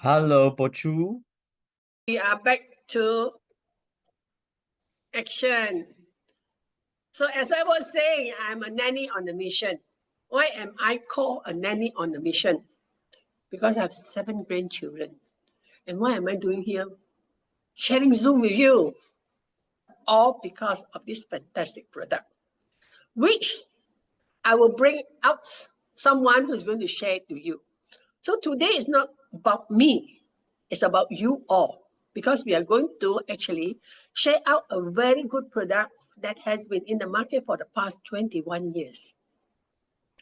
Hello, Pochu. We are back to action. So as I was saying, I'm a nanny on a mission. Why am I called a nanny on a mission? Because I have 7 grandchildren. And what am I doing here? Sharing Zoom with you. All because of this fantastic product, which I will bring out someone who's going to share it to you. So today is not about me. It's about you all. Because we are going to actually share out a very good product that has been in the market for the past 21 years.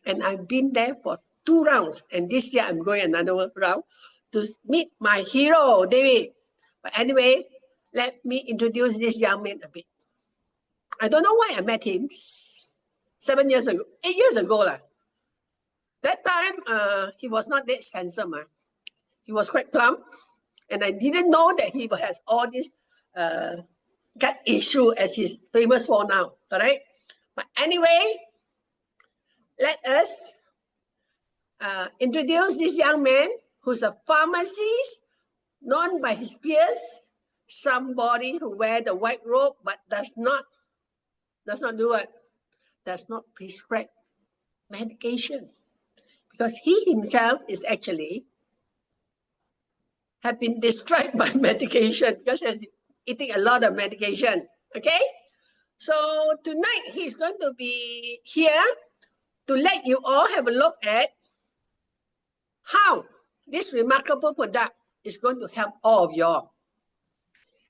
And I've been there for 2 rounds. And this year I'm going another round to meet my hero, David. But anyway, let me introduce this young man a bit. I don't know why I met him 7 years ago, 8 years ago. That time, he was not that handsome. He was quite plump. And I didn't know that he has all this gut issue as he's famous for now. All right. But anyway, let us introduce this young man who's a pharmacist, known by his peers, somebody who wears the white robe but does not do it. Does not prescribe medication. Because he himself is actually have been destroyed by medication because he's eating a lot of medication. Okay? So tonight he's going to be here to let you all have a look at how this remarkable product is going to help all of y'all.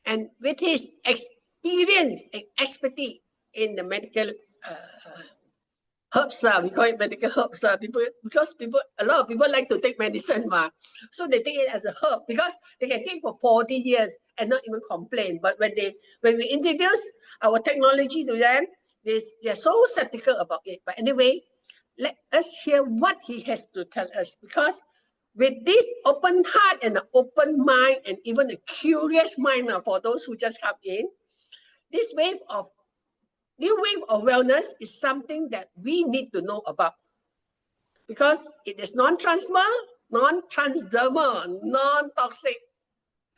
And with his experience and expertise in the medical herbs, we call it medical herbs, because a lot of people like to take medicine, so they take it as a herb because they can take for 40 years and not even complain. But when we introduce our technology to them, they're so skeptical about it. But anyway, let us hear what he has to tell us, because with this open heart and an open mind and even a curious mind for those who just come in, this new wave of wellness is something that we need to know about, because it is non-transdermal, non-toxic,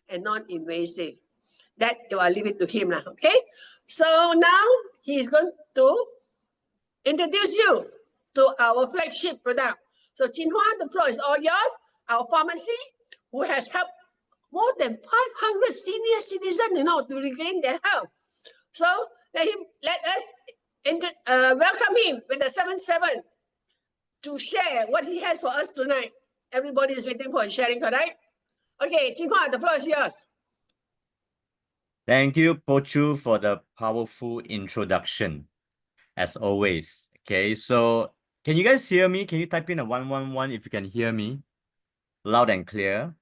and non-invasive. That I'll leave it to him now, okay? So now he's going to introduce you to our flagship product. So Chin Hua, the floor is all yours. Our pharmacy, who has helped more than 500 senior citizens, to regain their health. So let us welcome him with the 7-7 to share what he has for us tonight. Everybody is waiting for sharing, correct? Okay, Chin Hua, the floor is yours. Thank you, Pochu, for the powerful introduction, as always. Okay, so can you guys hear me? Can you type in a 111 if you can hear me? Loud and clear.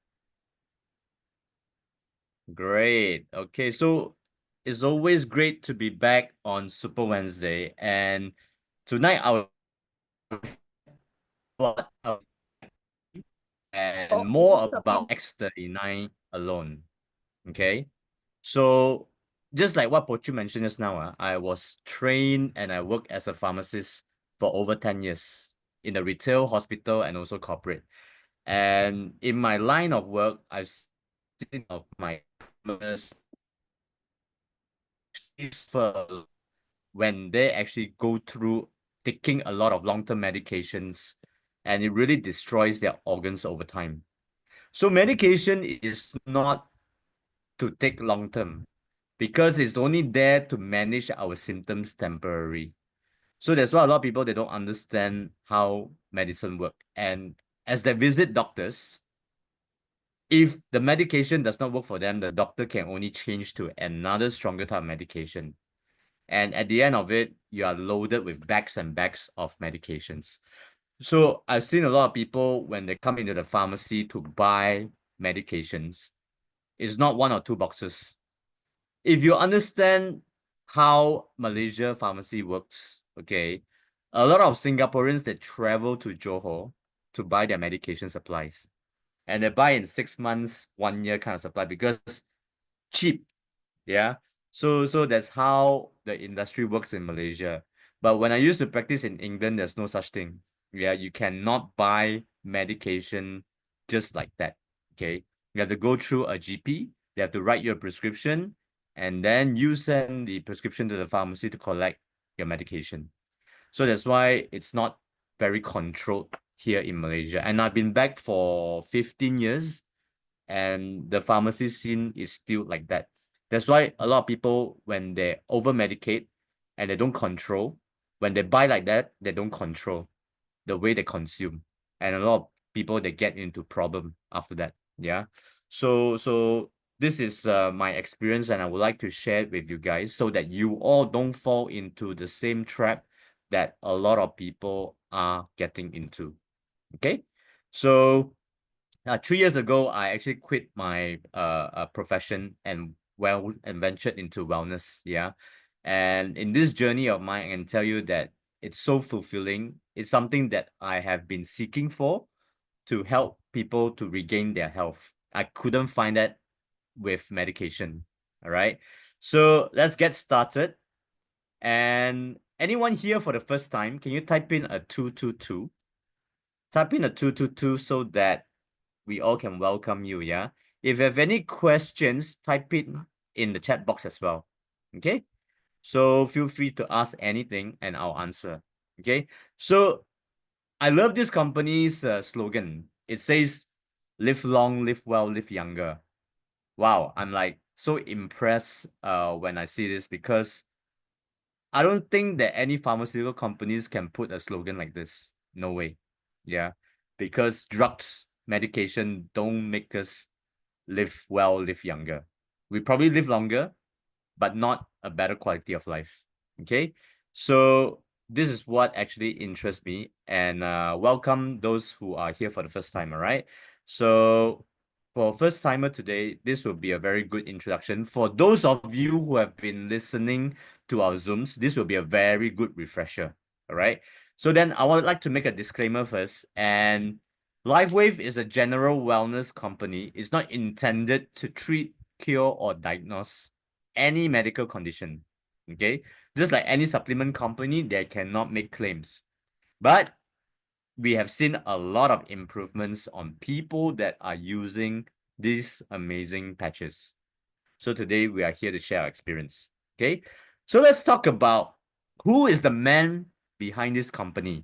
Great. Okay, so it's always great to be back on Super Wednesday, and tonight I will and more about X39 alone. Okay, so just like what Pochu mentioned just now, I was trained and I worked as a pharmacist for over 10 years in the retail, hospital, and also corporate. And in my line of work, I've seen of my customers when they actually go through taking a lot of long-term medications, and it really destroys their organs over time. So medication is not to take long-term, because it's only there to manage our symptoms temporarily. So that's why a lot of people, they don't understand how medicine work. And as they visit doctors, if the medication does not work for them, the doctor can only change to another stronger type of medication. And at the end of it, you are loaded with bags and bags of medications. So I've seen a lot of people, when they come into the pharmacy to buy medications, it's not 1 or 2 boxes. If you understand how Malaysia pharmacy works, okay, a lot of Singaporeans that travel to Johor to buy their medication supplies, and they buy in 6 months, 1 year kind of supply, because cheap. Yeah. So that's how the industry works in Malaysia. But when I used to practice in England, there's no such thing. Yeah, you cannot buy medication just like that. Okay. You have to go through a GP. They have to write you a prescription, and then you send the prescription to the pharmacy to collect your medication. So that's why it's not very controlled here in Malaysia. And I've been back for 15 years, and the pharmacy scene is still like that. That's why a lot of people, when they over medicate and they don't control, when they buy like that, they don't control the way they consume. And a lot of people, they get into problem after that. Yeah. So this is my experience, and I would like to share it with you guys so that you all don't fall into the same trap that a lot of people are getting into. Okay. So 3 years ago, I actually quit my profession and ventured into wellness. Yeah. And in this journey of mine, I can tell you that it's so fulfilling. It's something that I have been seeking for, to help people to regain their health. I couldn't find that with medication. All right. So let's get started. And anyone here for the first time, can you type in a 222? Type in a 222 so that we all can welcome you. Yeah. If you have any questions, type it in the chat box as well. Okay. So feel free to ask anything and I'll answer. Okay. So I love this company's slogan. It says, live long, live well, live younger. Wow. I'm like so impressed when I see this, because I don't think that any pharmaceutical companies can put a slogan like this. No way. Yeah. Because drugs, medication don't make us live well, live younger. We probably live longer, but not a better quality of life. Okay. So this is what actually interests me. And welcome those who are here for the first time. All right. So for first timer today, this will be a very good introduction. For those of you who have been listening to our Zooms, this will be a very good refresher. All right. So then I would like to make a disclaimer first. And LifeWave is a general wellness company. It's not intended to treat, cure, or diagnose any medical condition. Okay. Just like any supplement company, they cannot make claims. But we have seen a lot of improvements on people that are using these amazing patches. So today we are here to share our experience. Okay. So let's talk about who is the man behind this company.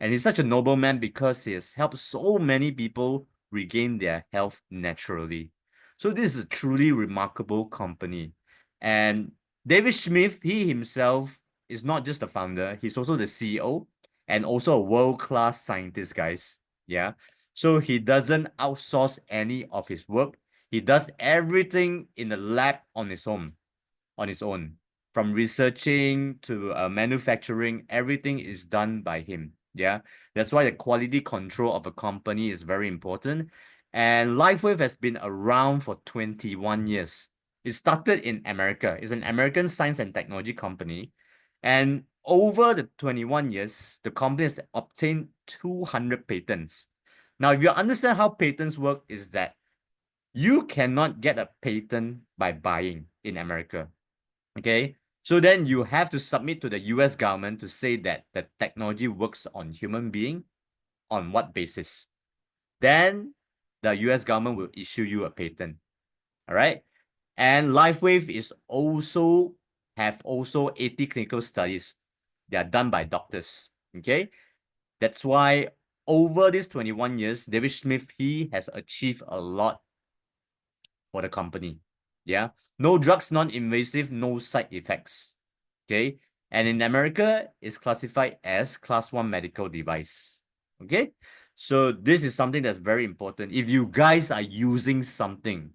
And he's such a noble man because he has helped so many people regain their health naturally. So this is a truly remarkable company. And David Smith, he himself is not just the founder, he's also the CEO and also a world-class scientist, guys. Yeah. So he doesn't outsource any of his work. He does everything in the lab on his own, From researching to manufacturing, everything is done by him. Yeah, that's why the quality control of a company is very important. And LifeWave has been around for 21 years. It started in America. It's an American science and technology company. And over the 21 years, the company has obtained 200 patents. Now, if you understand how patents work, is that you cannot get a patent by buying in America. Okay. So then you have to submit to the US government to say that the technology works on human being. On what basis? Then the US government will issue you a patent. All right. And LifeWave is also have also 80 clinical studies. They are done by doctors. Okay. That's why over these 21 years, David Smith, he has achieved a lot for the company. Yeah. No drugs, non-invasive, no side effects. Okay. And in America, it's classified as class 1 medical device. Okay. So this is something that's very important. If you guys are using something,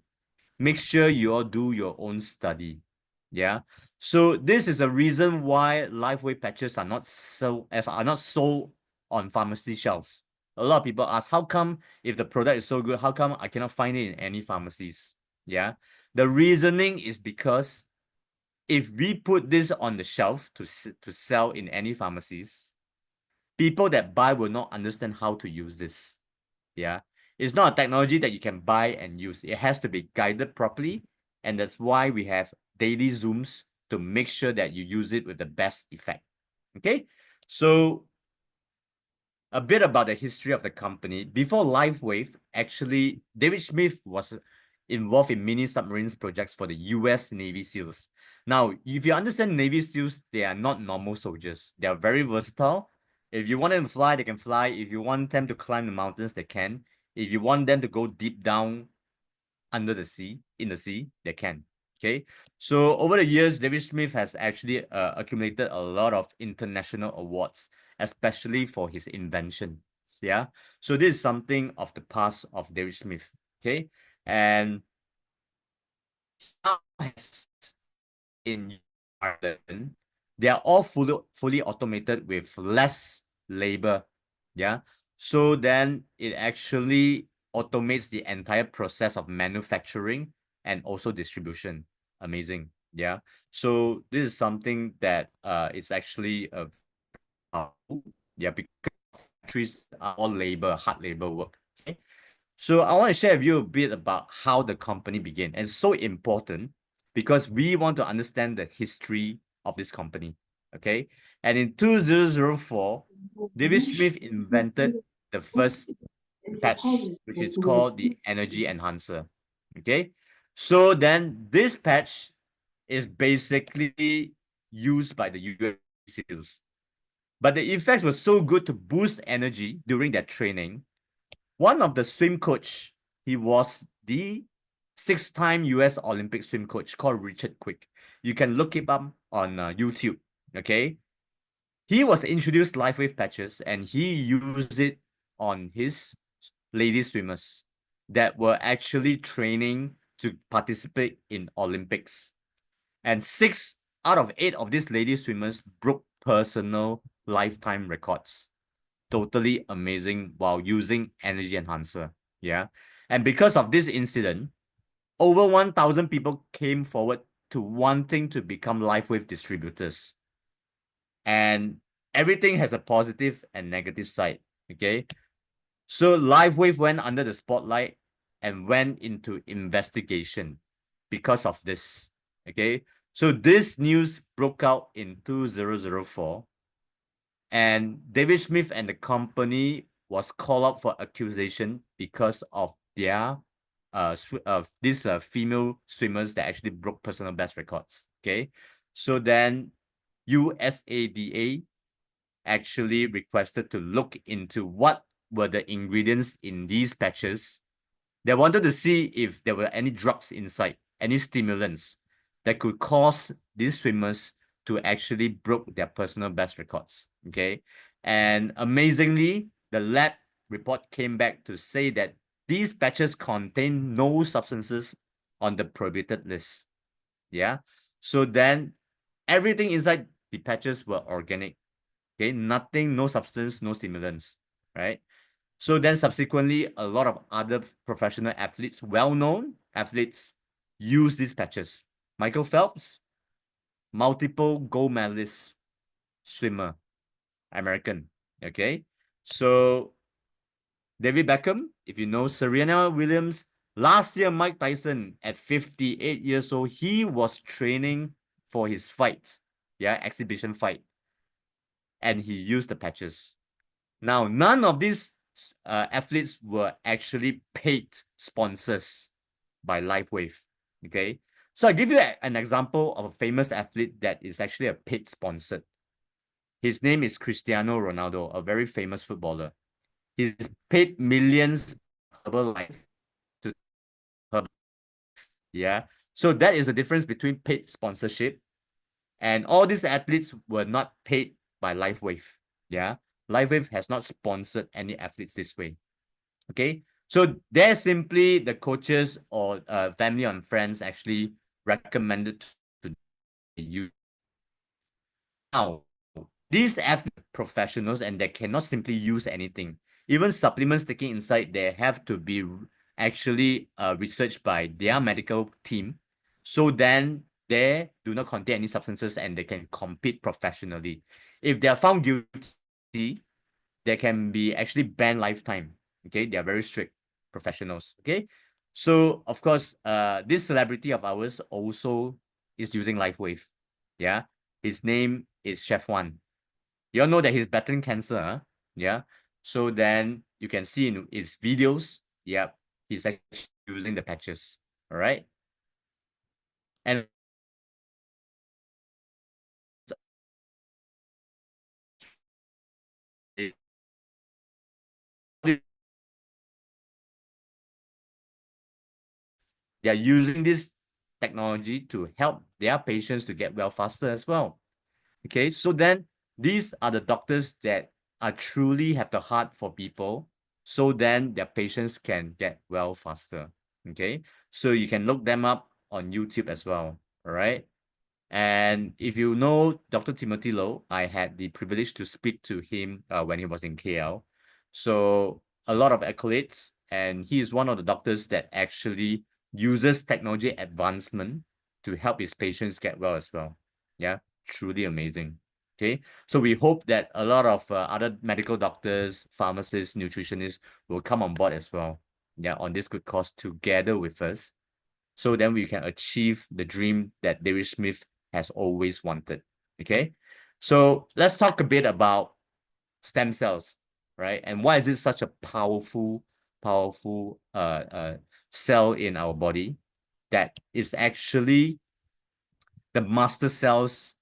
make sure you all do your own study. Yeah. So this is a reason why LifeWave patches are not sold on pharmacy shelves. A lot of people ask, how come if the product is so good, how come I cannot find it in any pharmacies? Yeah. The reasoning is because if we put this on the shelf to sell in any pharmacies, people that buy will not understand how to use this. Yeah. It's not a technology that you can buy and use. It has to be guided properly. And that's why we have daily Zooms to make sure that you use it with the best effect. Okay. So a bit about the history of the company. Before LifeWave, actually, David Smith was involved in mini submarines projects for the US Navy SEALs. Now, if you understand Navy SEALs, they are not normal soldiers. They are very versatile. If you want them to fly, they can fly. If you want them to climb the mountains, they can. If you want them to go deep down under the sea, in the sea, they can. Okay. So over the years, David Smith has actually accumulated a lot of international awards, especially for his inventions. Yeah. So this is something of the past of David Smith. Okay. And now has in Ireland, they are all fully automated with less labor. Yeah. So then it actually automates the entire process of manufacturing and also distribution. Amazing. Yeah. So this is something that it's actually yeah, because factories are all labor, hard labor work. Okay. So I want to share with you a bit about how the company began. And it's so important because we want to understand the history of this company. Okay. And in 2004, David Smith invented the first patch, which is called the energy enhancer. Okay. So then this patch is basically used by the US SEALs. But the effects were so good to boost energy during their training. One of the swim coach, he was the 6-time US Olympic swim coach called Richard Quick. You can look him up on YouTube. Okay. He was introduced LifeWave patches and he used it on his lady swimmers that were actually training to participate in Olympics. And 6 out of 8 of these lady swimmers broke personal lifetime records. Totally amazing while using energy enhancer. Yeah. And because of this incident, over 1,000 people came forward to wanting to become LifeWave distributors. And everything has a positive and negative side. Okay. So LifeWave went under the spotlight and went into investigation because of this. Okay. So this news broke out in 2004. And David Smith and the company was called up for accusation because of their these female swimmers that actually broke personal best records. Okay. So then USADA actually requested to look into what were the ingredients in these patches. They wanted to see if there were any drugs inside, any stimulants that could cause these swimmers to actually broke their personal best records. Okay. And amazingly, the lab report came back to say that these patches contain no substances on the prohibited list. Yeah. So then everything inside the patches were organic. Okay. Nothing, no substance, no stimulants. Right. So then subsequently, a lot of other professional athletes, well-known athletes, use these patches. Michael Phelps, multiple gold medalist swimmer, American. Okay. So David Beckham, if you know Serena Williams, last year, Mike Tyson, at 58 years old, he was training for his fight. Yeah, exhibition fight. And he used the patches. Now, none of these athletes were actually paid sponsors by LifeWave. Okay. So I give you an example of a famous athlete that is actually a paid sponsored. His name is Cristiano Ronaldo, a very famous footballer. He's paid millions Herbalife to Herbalife. Yeah. So that is the difference between paid sponsorship and all these athletes were not paid by LifeWave. Yeah. LifeWave has not sponsored any athletes this way. Okay. So they're simply the coaches or family and friends actually recommended to you. Now, these athletes are professionals and they cannot simply use anything. Even supplements taken inside, they have to be actually researched by their medical team. So then they do not contain any substances and they can compete professionally. If they are found guilty, they can be actually banned lifetime. Okay, they are very strict professionals. Okay, so of course, this celebrity of ours also is using LifeWave. Yeah, his name is Chef One. You all know that he's battling cancer. Huh? Yeah, So then you can see in his videos, yep, he's actually using the patches, all right? And they are using this technology to help their patients to get well faster as well. Okay, so then these are the doctors that are truly have the heart for people, so then their patients can get well faster. Okay, so you can look them up on YouTube as well. All right. And if you know Dr. Timothy Low, I had the privilege to speak to him when he was in KL. So a lot of accolades, and he is one of the doctors that actually uses technology advancement to help his patients get well as well. Yeah, truly amazing. Okay, so we hope that a lot of other medical doctors, pharmacists, nutritionists will come on board as well. Yeah, on this good cause together with us, so then we can achieve the dream that David Smith has always wanted. Okay, so let's talk a bit about stem cells, right? And why is it such a powerful cell in our body that is actually the master cells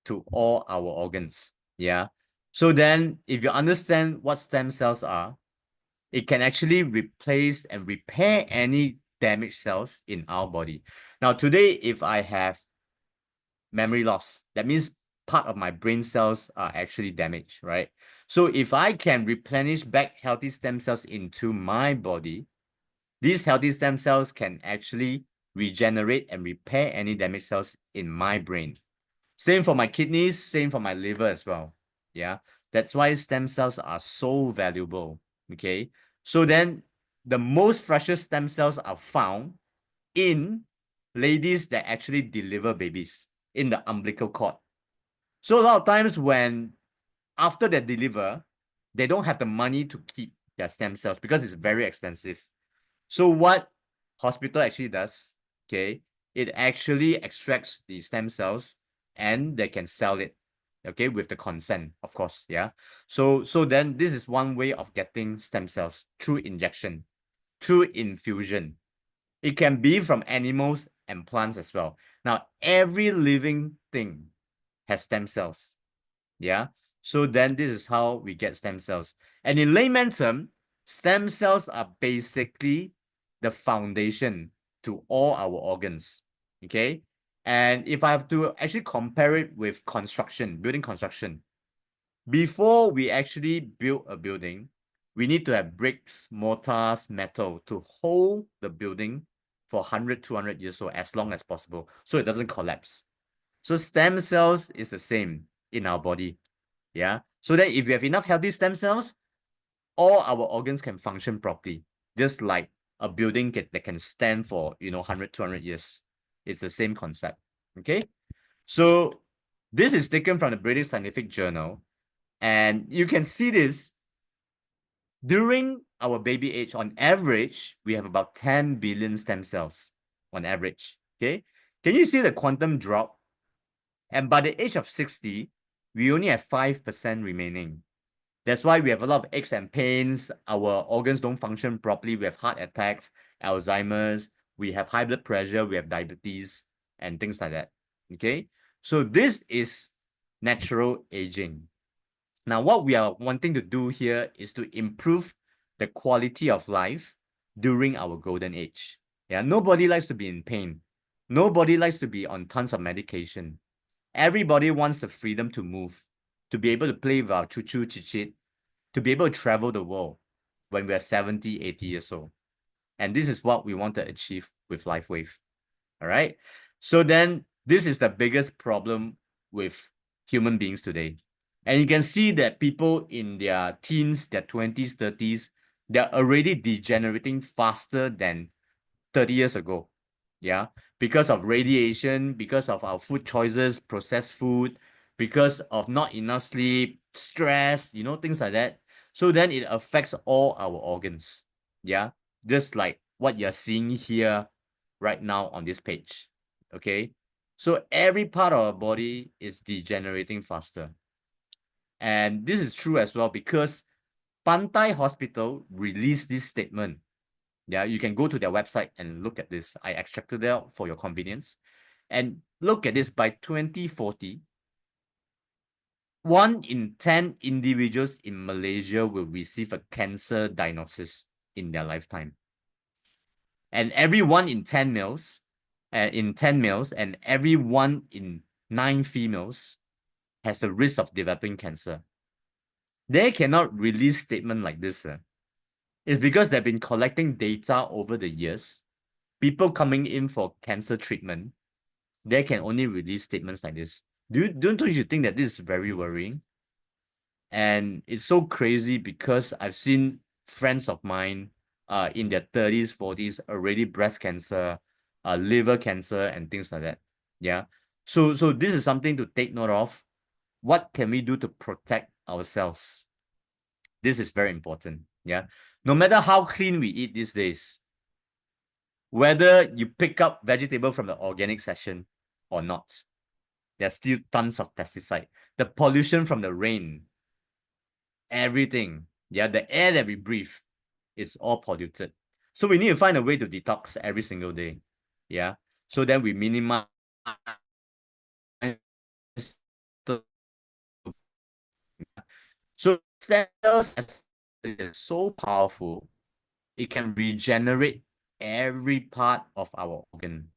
to all our organs? Yeah. So then if you understand what stem cells are, it can actually replace and repair any damaged cells in our body. Now, today, if I have memory loss, that means part of my brain cells are actually damaged, right? So if I can replenish back healthy stem cells into my body, these healthy stem cells can actually regenerate and repair any damaged cells in my brain. Same for my kidneys, same for my liver as well. Yeah, that's why stem cells are so valuable. Okay, so then the most precious stem cells are found in ladies that actually deliver babies in the umbilical cord. So a lot of times when after they deliver, they don't have the money to keep their stem cells because it's very expensive. So what hospital actually does, okay, it actually extracts the stem cells and they can sell it, okay, with the consent, of course, yeah. So then this is one way of getting stem cells through injection, through infusion. It can be from animals and plants as well. Now, every living thing has stem cells, yeah. So then this is how we get stem cells. And in layman term, stem cells are basically the foundation to all our organs. Okay. And if I have to actually compare it with construction, building construction, before we actually build a building, we need to have bricks, mortars, metal to hold the building for 100, 200 years or as long as possible so it doesn't collapse. So stem cells is the same in our body. Yeah. So that if you have enough healthy stem cells, all our organs can function properly, just like a building that can stand for 100, 200 years. It's the same concept. Okay. So this is taken from the British Scientific Journal, and you can see this during our baby age. On average, we have about 10 billion stem cells on average. Okay. Can you see the quantum drop? And by the age of 60, we only have 5% remaining. That's why we have a lot of aches and pains. Our organs don't function properly. We have heart attacks, Alzheimer's, we have high blood pressure, we have diabetes, and things like that. Okay. So this is natural aging. Now, what we are wanting to do here is to improve the quality of life during our golden age. Yeah, nobody likes to be in pain. Nobody likes to be on tons of medication. Everybody wants the freedom to move, to be able to play with our choo-choo chit-chit, to be able to travel the world when we are 70, 80 years old. And this is what we want to achieve with LifeWave. All right. So then this is the biggest problem with human beings today. And you can see that people in their teens, their 20s, 30s, they're already degenerating faster than 30 years ago. Yeah. Because of radiation, because of our food choices, processed food, because of not enough sleep, stress, things like that. So then it affects all our organs. Yeah. Just like what you're seeing here right now on this page. Okay. So every part of our body is degenerating faster. And this is true as well because Pantai Hospital released this statement. Yeah, you can go to their website and look at this. I extracted it out for your convenience. And look at this, by 2040, 1 in 10 individuals in Malaysia will receive a cancer diagnosis in their lifetime. And every 1 in 10 males, and every 1 in 9 females has the risk of developing cancer. They cannot release statement like this. It's because they've been collecting data over the years. People coming in for cancer treatment, they can only release statements like this. Don't you think that this is very worrying? And it's so crazy because I've seen friends of mine in their 30s, 40s, already breast cancer, liver cancer, and things like that. Yeah. So this is something to take note of. What can we do to protect ourselves? This is very important. Yeah. No matter how clean we eat these days, whether you pick up vegetable from the organic section or not, there's still tons of pesticide. The pollution from the rain, everything, yeah, the air that we breathe, it's all polluted. So we need to find a way to detox every single day. Yeah. So then we minimize. So stem cells is so powerful. It can regenerate every part of our organ,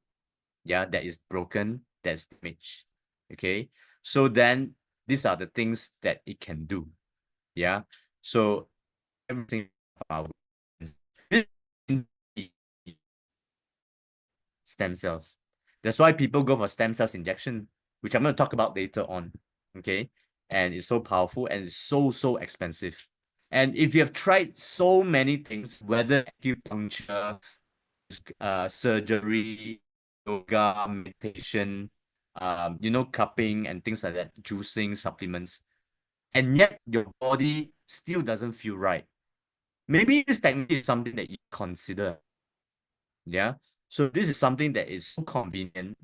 yeah, that is broken, that's damaged. Okay. So then these are the things that it can do. Yeah. So everything of our stem cells. That's why people go for stem cells injection, which I'm going to talk about later on. Okay. And it's so powerful and it's so expensive. And if you have tried so many things, whether acupuncture, surgery, yoga, meditation, cupping and things like that, juicing, supplements, and yet your body still doesn't feel right, maybe this technique is something that you consider. Yeah. So this is something that is so convenient.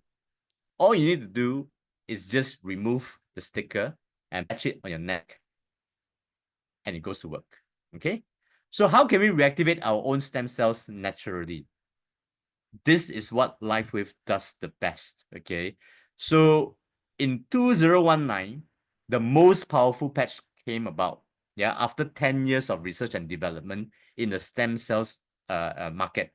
All you need to do is just remove the sticker and patch it on your neck, and it goes to work. Okay. So how can we reactivate our own stem cells naturally? This is what LifeWave does the best. Okay. So in 2019, the most powerful patch came about. Yeah, after 10 years of research and development in the stem cells market,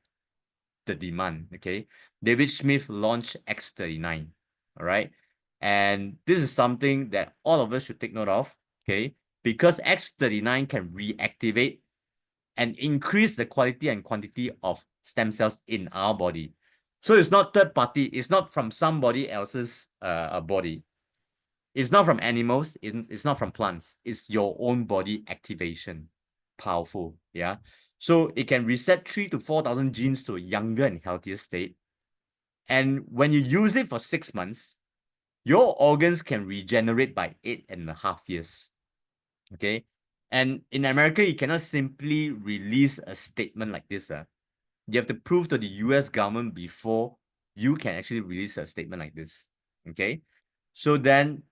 the demand. Okay. David Smith launched X39. All right. And this is something that all of us should take note of. Okay. Because X39 can reactivate and increase the quality and quantity of stem cells in our body. So it's not third party, it's not from somebody else's body. It's not from animals, it's not from plants, it's your own body activation. Powerful, yeah. So it can reset 3,000 to 4,000 genes to a younger and healthier state. And when you use it for 6 months, your organs can regenerate by 8.5 years. Okay. And in America, you cannot simply release a statement like this. You have to prove to the US government before you can actually release a statement like this. Okay. So then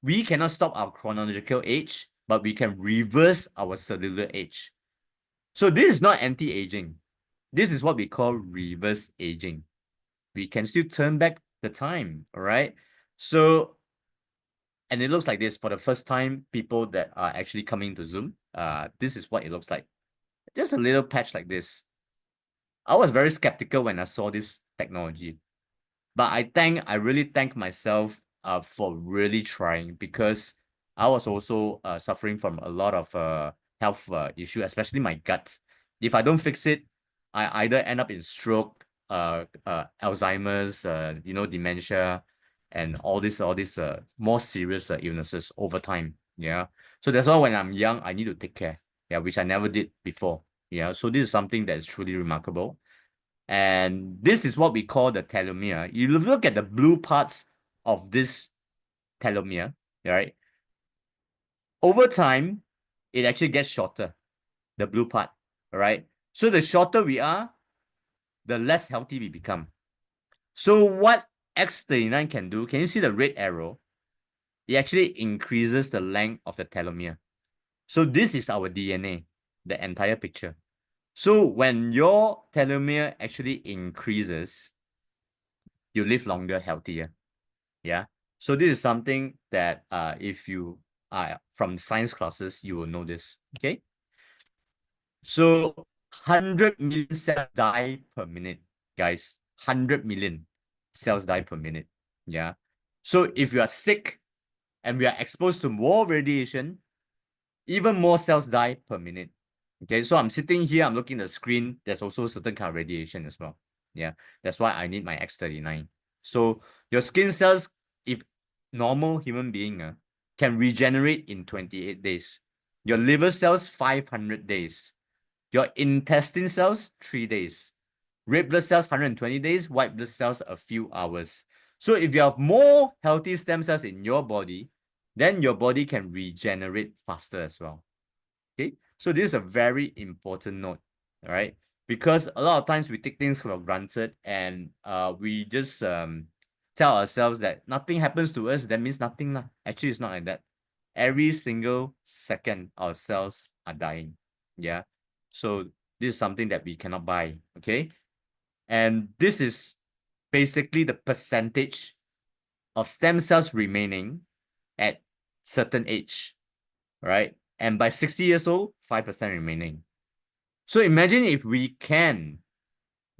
we cannot stop our chronological age, but we can reverse our cellular age. So this is not anti-aging. This is what we call reverse aging. We can still turn back the time. All right. So, and it looks like this for the first time, people that are actually coming to Zoom. This is what it looks like. Just a little patch like this. I was very skeptical when I saw this technology, but I really thank myself for really trying, because I was also suffering from a lot of health issue, especially my gut. If I don't fix it, I either end up in stroke, Alzheimer's, dementia, and all these more serious illnesses over time. Yeah. So that's why when I'm young, I need to take care. Yeah, which I never did before. Yeah. So this is something that is truly remarkable. And this is what we call the telomere. You look at the blue parts of this telomere, right? Over time, it actually gets shorter, the blue part, all right? So the shorter we are, the less healthy we become. So what X39 can do, can you see the red arrow? It actually increases the length of the telomere. So this is our DNA. the entire picture. So when your telomere actually increases, you live longer, healthier. Yeah. So this is something that if you are from science classes, you will know this. Okay. So 100 million cells die per minute, guys. 100 million cells die per minute. Yeah. So if you are sick and we are exposed to more radiation, even more cells die per minute. Okay, so I'm sitting here, I'm looking at the screen. There's also certain kind of radiation as well. Yeah, that's why I need my X39. So your skin cells, if normal human being can regenerate in 28 days. Your liver cells, 500 days. Your intestine cells, 3 days. Red blood cells, 120 days. White blood cells, a few hours. So if you have more healthy stem cells in your body, then your body can regenerate faster as well. Okay, so this is a very important note, all right? Because a lot of times we take things for granted and we just tell ourselves that nothing happens to us, that means nothing lah. Actually, it's not like that. Every single second, our cells are dying. Yeah, so this is something that we cannot buy. Okay, and this is basically the percentage of stem cells remaining at certain age, right? And by 60 years old, 5% remaining. So imagine if we can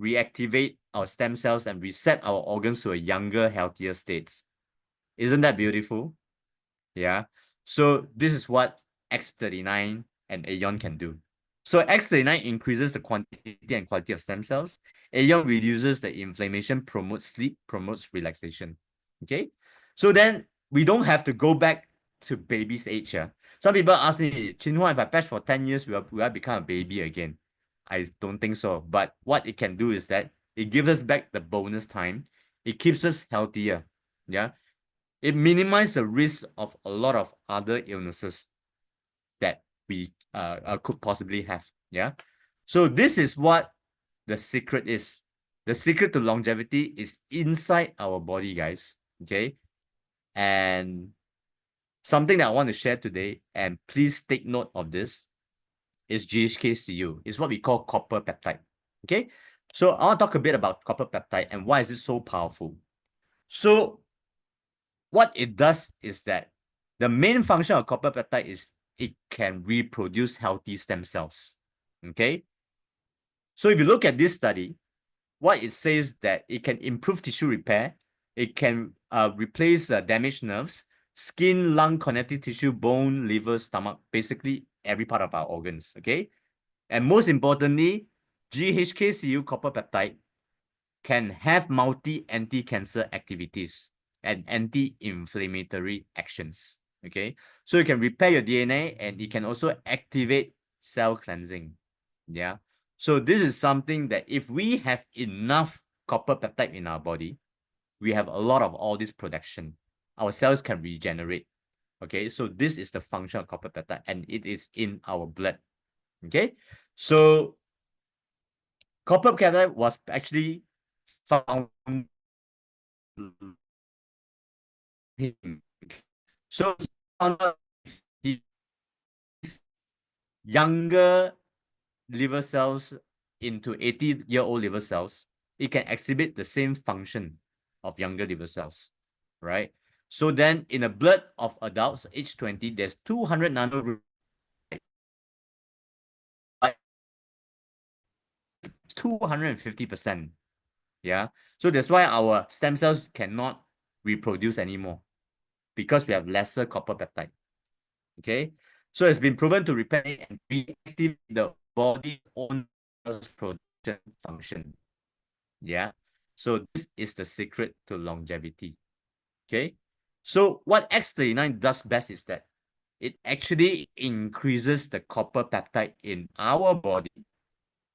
reactivate our stem cells and reset our organs to a younger, healthier states. Isn't that beautiful? Yeah. So this is what X39 and Aeon can do. So X39 increases the quantity and quality of stem cells. Aeon reduces the inflammation, promotes sleep, promotes relaxation. Okay. So then we don't have to go back to baby's age. Some people ask me, Chin Hua, if I patch for 10 years, will I become a baby again? I don't think so. But what it can do is that it gives us back the bonus time. It keeps us healthier. Yeah. It minimizes the risk of a lot of other illnesses that we could possibly have. Yeah. So this is what the secret is. The secret to longevity is inside our body, guys. Okay. And something that I want to share today, and please take note of this, is GHK-Cu. It's what we call copper peptide. Okay. So I want to talk a bit about copper peptide and why is it so powerful. So what it does is that the main function of copper peptide is it can reproduce healthy stem cells. Okay. So if you look at this study, what it says that it can improve tissue repair, it can replace damaged nerves, skin, lung, connective tissue, bone, liver, stomach, basically every part of our organs. Okay. And most importantly, GHK-Cu copper peptide can have multi anti-cancer activities and anti-inflammatory actions. Okay, so you can repair your DNA and it can also activate cell cleansing. Yeah, so this is something that if we have enough copper peptide in our body, we have a lot of all this production. Our cells can regenerate. Okay, so this is the function of copper peptide and it is in our blood. Okay, so copper peptide was actually found him. So he found out his younger liver cells into 80-year-old liver cells, it can exhibit the same function of younger liver cells, right? So then in the blood of adults age 20, there's 200 nano 250%. Yeah. So that's why our stem cells cannot reproduce anymore because we have lesser copper peptide. Okay. So it's been proven to repair and reactivate the body's own production function. Yeah. So this is the secret to longevity. Okay. So what X39 does best is that it actually increases the copper peptide in our body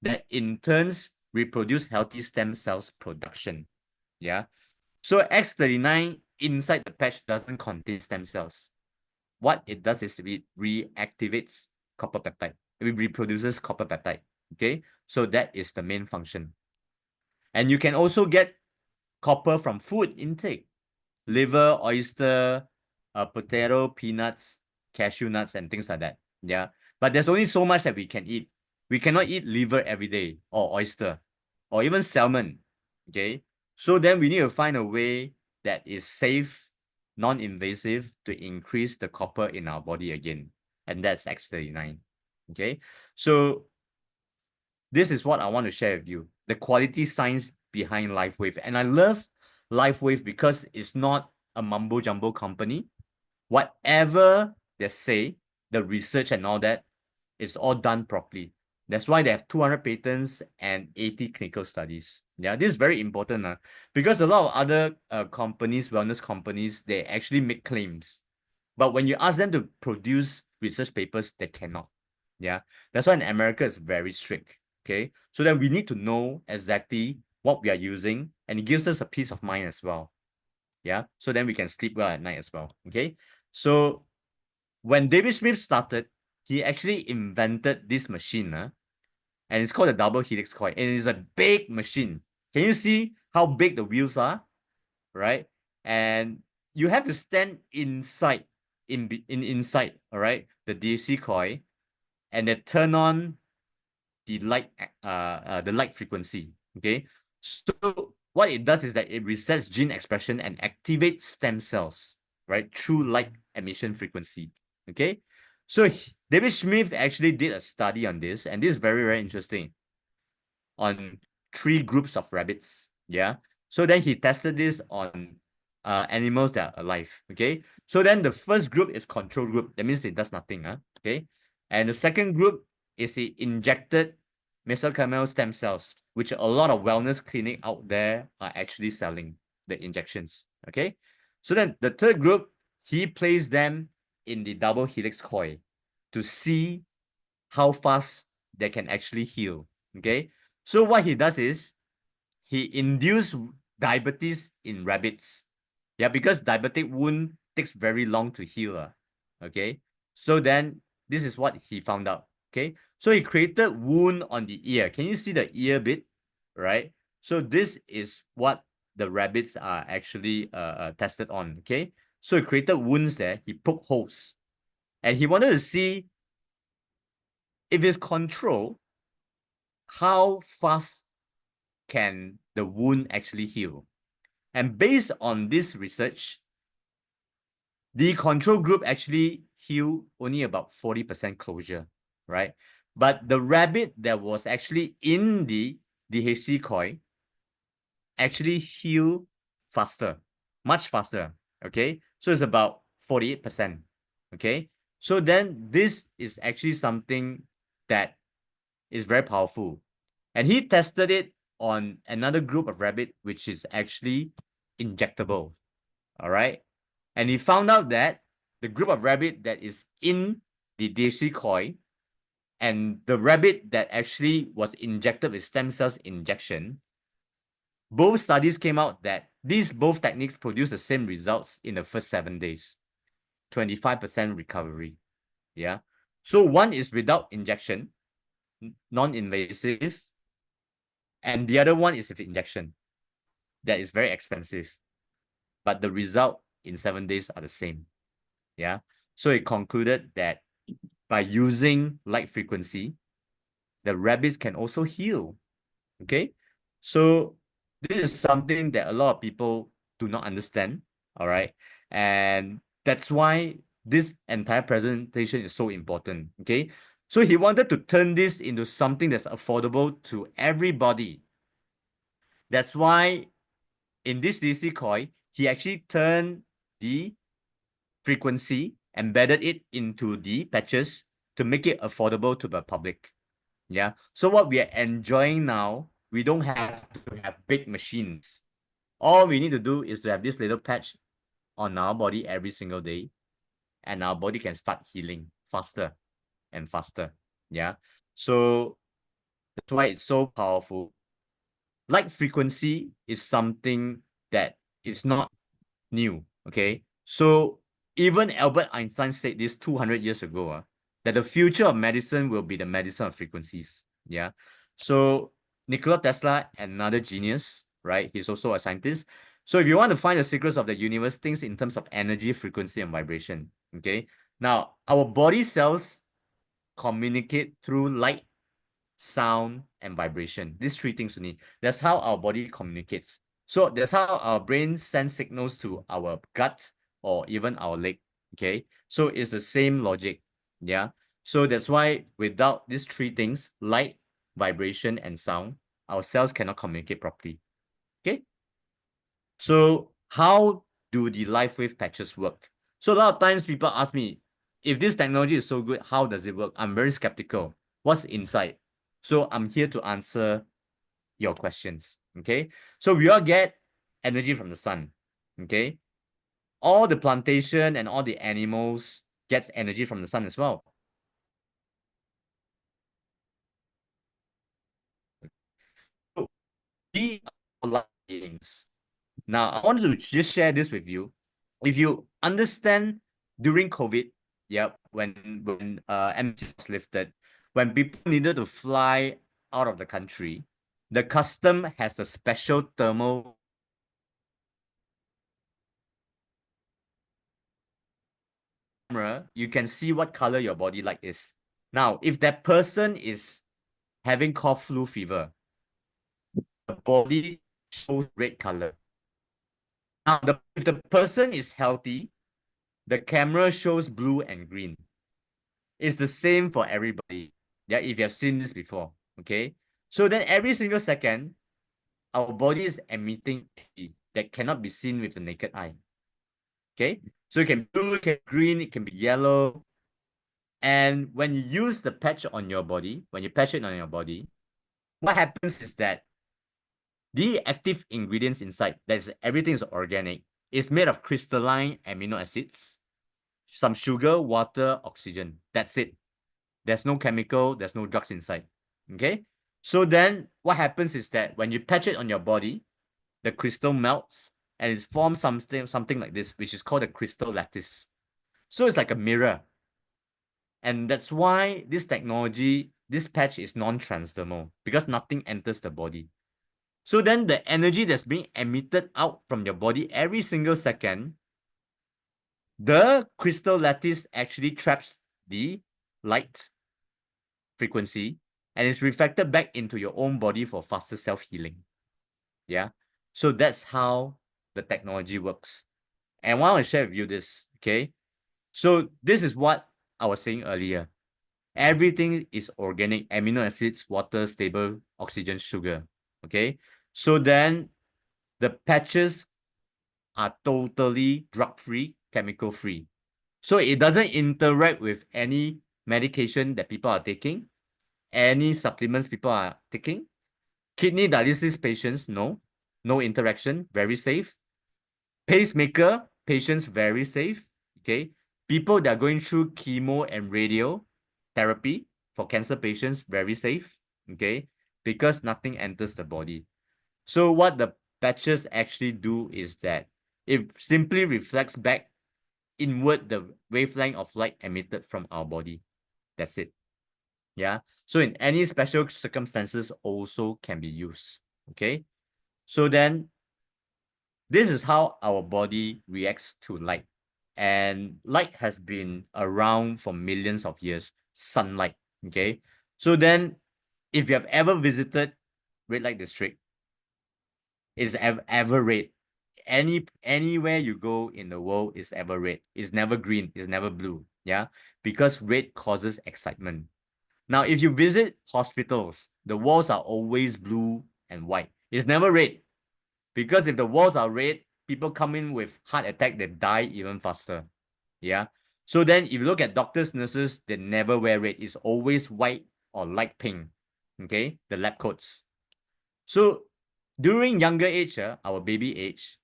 that in turns reproduce healthy stem cells production. Yeah. So X39 inside the patch doesn't contain stem cells. What it does is it reactivates copper peptide. It reproduces copper peptide. Okay. So that is the main function. And you can also get copper from food intake. Liver, oyster, potato, peanuts, cashew nuts, and things like that. Yeah. But there's only so much that we can eat. We cannot eat liver every day, or oyster, or even salmon. Okay. So then we need to find a way that is safe, non-invasive, to increase the copper in our body again. And that's X39. Okay. So this is what I want to share with you, the quality science behind LifeWave. And I love LifeWave because it's not a mumbo jumbo company. Whatever they say, the research and all that, is all done properly. That's why they have 200 patents and 80 clinical studies. Yeah, this is very important because a lot of other companies, wellness companies, they actually make claims. But when you ask them to produce research papers, they cannot. Yeah, that's why in America it's very strict. Okay, so then we need to know exactly what we are using, and it gives us a peace of mind as well. Yeah, so then we can sleep well at night as well. Okay, so when David Smith started, he actually invented this machine, and it's called a double helix coil, and it's a big machine. Can you see how big the wheels are, right? And you have to stand inside, inside, all right, the DC coil, and then turn on the light frequency. Okay, so what it does is that it resets gene expression and activates stem cells, right, through light emission frequency. Okay, so David Smith actually did a study on this, and this is very, very interesting, on 3 groups of rabbits. Yeah, so then he tested this on animals that are alive. Okay, so then the first group is control group. That means it does nothing. Okay, and the second group is the injected mesenchymal stem cells, which a lot of wellness clinic out there are actually selling the injections. Okay, so then the third group, he placed them in the double helix coil to see how fast they can actually heal. Okay, so what he does is he induced diabetes in rabbits. Yeah, because diabetic wound takes very long to heal. Okay, so then this is what he found out. Okay, so he created wound on the ear. Can you see the ear bit? Right. So this is what the rabbits are actually tested on. Okay, so he created wounds there. He poked holes, and he wanted to see if it's control, how fast can the wound actually heal. And based on this research, the control group actually healed only about 40% closure, right? But the rabbit that was actually in the DHC coil actually healed faster, much faster, okay? So it's about 48%, okay? So then this is actually something that is very powerful. And he tested it on another group of rabbit, which is actually injectable. All right. And he found out that the group of rabbit that is in the DHC coil and the rabbit that actually was injected with stem cells injection, both studies came out that these both techniques produce the same results in the first 7 days, 25% recovery. Yeah. So one is without injection, non-invasive, and the other one is with injection. That is very expensive, but the result in 7 days are the same. Yeah. So it concluded that by using light frequency, the rabbits can also heal. Okay. So this is something that a lot of people do not understand. All right. And that's why this entire presentation is so important. Okay. So he wanted to turn this into something that's affordable to everybody. That's why in this DC coil, he actually turned the frequency, embedded it into the patches to make it affordable to the public. Yeah. So what we are enjoying now, we don't have to have big machines. All we need to do is to have this little patch on our body every single day, and our body can start healing faster and faster. Yeah. So that's why it's so powerful. Light frequency is something that is not new. Okay. So even Albert Einstein said this 200 years ago, that the future of medicine will be the medicine of frequencies. Yeah. So Nikola Tesla, another genius, right? He's also a scientist. So if you want to find the secrets of the universe, things in terms of energy, frequency, and vibration. Okay. Now, our body cells communicate through light, sound, and vibration. These three things only. That's how our body communicates. So that's how our brain sends signals to our gut or even our leg. Okay. So it's the same logic. Yeah. So that's why without these three things, light, vibration, and sound, our cells cannot communicate properly. Okay. So how do the LifeWave patches work? So a lot of times people ask me, if this technology is so good, how does it work? I'm very skeptical. What's inside? So I'm here to answer your questions. Okay. So we all get energy from the sun. Okay. All the plantation and all the animals gets energy from the sun as well. So we are light beings. Now, I wanted to just share this with you. If you understand during COVID, yeah, when MT was lifted, when people needed to fly out of the country, the custom has a special thermal camera. You can see what color your body light is. Now, if that person is having cough, flu, fever, the body shows red color. Now, if the person is healthy, the camera shows blue and green. It's the same for everybody. Yeah, if you have seen this before. Okay. So then every single second, our body is emitting energy that cannot be seen with the naked eye. Okay. So it can be blue, it can be green, it can be yellow. And when you use the patch on your body, when you patch it on your body, what happens is that the active ingredients inside, that's everything is organic, is made of crystalline amino acids, some sugar, water, oxygen. That's it. There's no chemical, there's no drugs inside. Okay. So then what happens is that when you patch it on your body, the crystal melts and it forms something like this, which is called a crystal lattice. So it's like a mirror. And that's why this technology, this patch is non-transdermal because nothing enters the body. So then the energy that's being emitted out from your body every single second, the crystal lattice actually traps the light frequency and is reflected back into your own body for faster self-healing. Yeah. So that's how the technology works. And I want to share with you this. Okay. So this is what I was saying earlier. Everything is organic, amino acids, water, stable, oxygen, sugar. Okay. So then the patches are totally drug-free, chemical-free. So it doesn't interact with any medication that people are taking, any supplements people are taking. Kidney dialysis patients, no. No interaction, very safe. Pacemaker patients, very safe. Okay. People that are going through chemo and radio therapy for cancer patients, very safe. Okay. Because nothing enters the body. So what the patches actually do is that it simply reflects back inward the wavelength of light emitted from our body. That's it. Yeah. So in any special circumstances also can be used. Okay. So then this is how our body reacts to light. And light has been around for millions of years, sunlight. Okay. So then if you have ever visited red light district, it's ever red. Anywhere you go in the world is ever red. It's never green, it's never blue. Yeah. Because red causes excitement. Now, if you visit hospitals, the walls are always blue and white. It's never red. Because if the walls are red, people come in with heart attack, they die even faster. Yeah. So then if you look at doctors, nurses, they never wear red. It's always white or light pink. Okay. The lab coats. So during younger age, our baby age,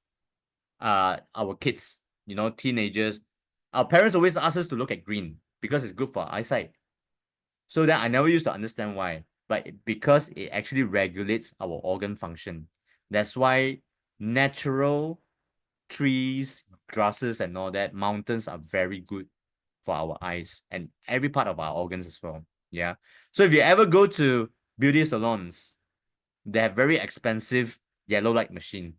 our kids, teenagers, our parents always ask us to look at green because it's good for our eyesight. So then I never used to understand why, but because it actually regulates our organ function. That's why natural trees, grasses, and all that, mountains are very good for our eyes and every part of our organs as well. Yeah. So if you ever go to beauty salons, they have very expensive yellow light machine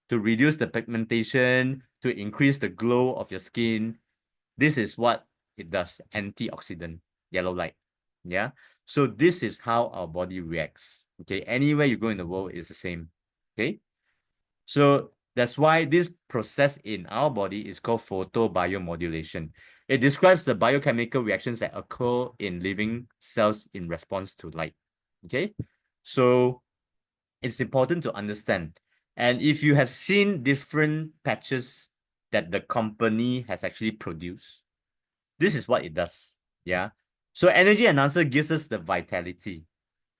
to reduce the pigmentation, to increase the glow of your skin. This is what it does, antioxidant, yellow light. Yeah. So this is how our body reacts. Okay. Anywhere you go in the world is the same. Okay. So that's why this process in our body is called photobiomodulation. It describes the biochemical reactions that occur in living cells in response to light. Okay. So it's important to understand. And if you have seen different patches that the company has actually produced, this is what it does. Yeah. So energy enhancer gives us the vitality.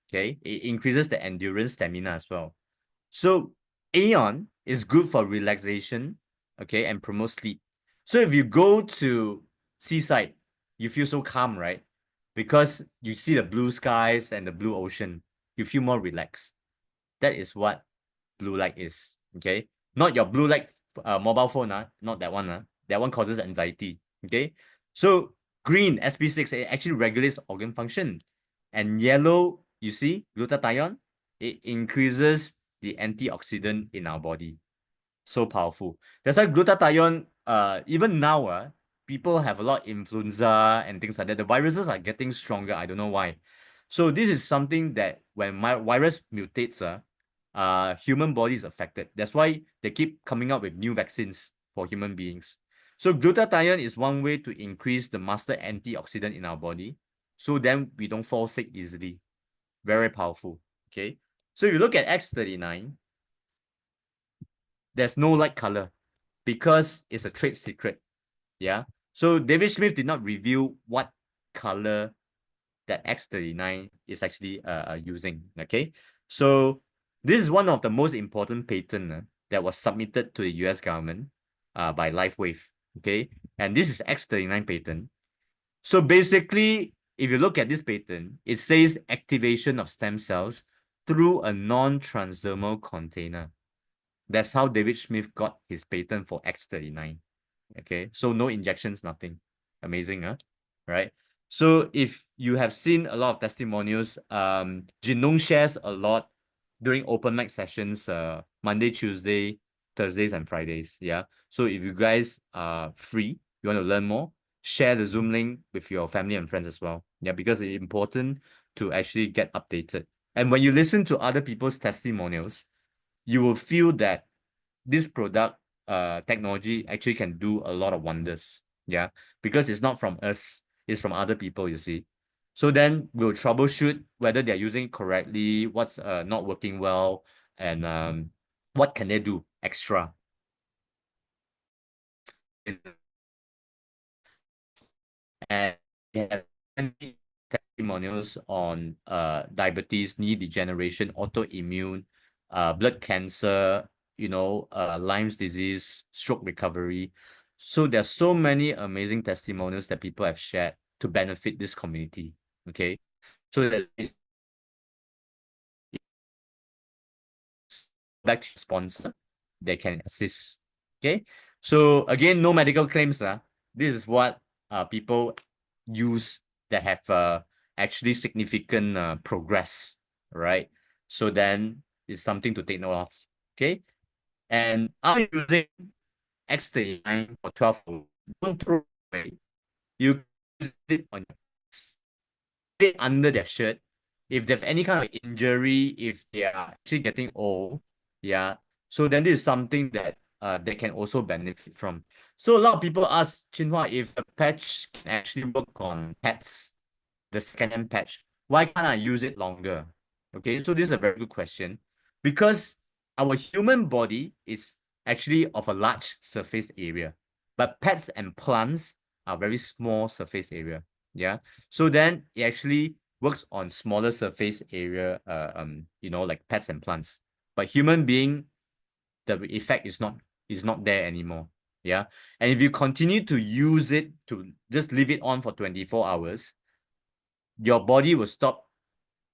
Okay. It increases the endurance stamina as well. So Aeon is good for relaxation, okay, and promote sleep. So if you go to seaside, you feel so calm, right? Because you see the blue skies and the blue ocean, you feel more relaxed. That is what blue light is, okay? Not your blue light mobile phone, not that one. That one causes anxiety, okay? So green, SP6, it actually regulates organ function. And yellow, you see, glutathione, it increases the antioxidant in our body. So powerful. That's why glutathione, even now, people have a lot of influenza and things like that. The viruses are getting stronger. I don't know why. So this is something that when my virus mutates, human body is affected. That's why they keep coming up with new vaccines for human beings. So glutathione is one way to increase the master antioxidant in our body. So then we don't fall sick easily. Very powerful. Okay. So if you look at X39, there's no light color because it's a trade secret. Yeah. So David Smith did not reveal what color that X39 is actually using. Okay. So this is one of the most important patent that was submitted to the US government by LifeWave. Okay. And this is X39 patent. So basically, if you look at this patent, it says activation of stem cells through a non-transdermal container. That's how David Smith got his patent for X39. Okay, so no injections, nothing. Amazing, huh? Right? So if you have seen a lot of testimonials, Jinlong shares a lot during open mic sessions, Monday, Tuesday, Thursdays, and Fridays. Yeah. So if you guys are free, you want to learn more, share the Zoom link with your family and friends as well. Yeah, because it's important to actually get updated. And when you listen to other people's testimonials, you will feel that this product technology actually can do a lot of wonders. Yeah, because it's not from us, it's from other people, you see. So then we'll troubleshoot whether they're using it correctly, what's not working well, and what can they do extra. And we have many testimonials on diabetes, knee degeneration, autoimmune, blood cancer, Lyme's disease, stroke recovery. So there's so many amazing testimonials that people have shared to benefit this community. Okay. So that back to sponsor, they can assist. Okay. So again, no medical claims. This is what people use that have actually significant progress, right? So then it's something to take note of. Okay. And after using X39 for 12 hours, don't throw it away. You use it on it under their shirt. If they have any kind of injury, if they are actually getting old, yeah. So then this is something that they can also benefit from. So a lot of people ask Chin Hua if a patch can actually work on pets, the second-hand patch. Why can't I use it longer? Okay, so this is a very good question. Because our human body is actually of a large surface area, but pets and plants are very small surface area. Yeah. So then it actually works on smaller surface area, like pets and plants. But human being, the effect is not there anymore. Yeah. And if you continue to use it to just leave it on for 24 hours, your body will stop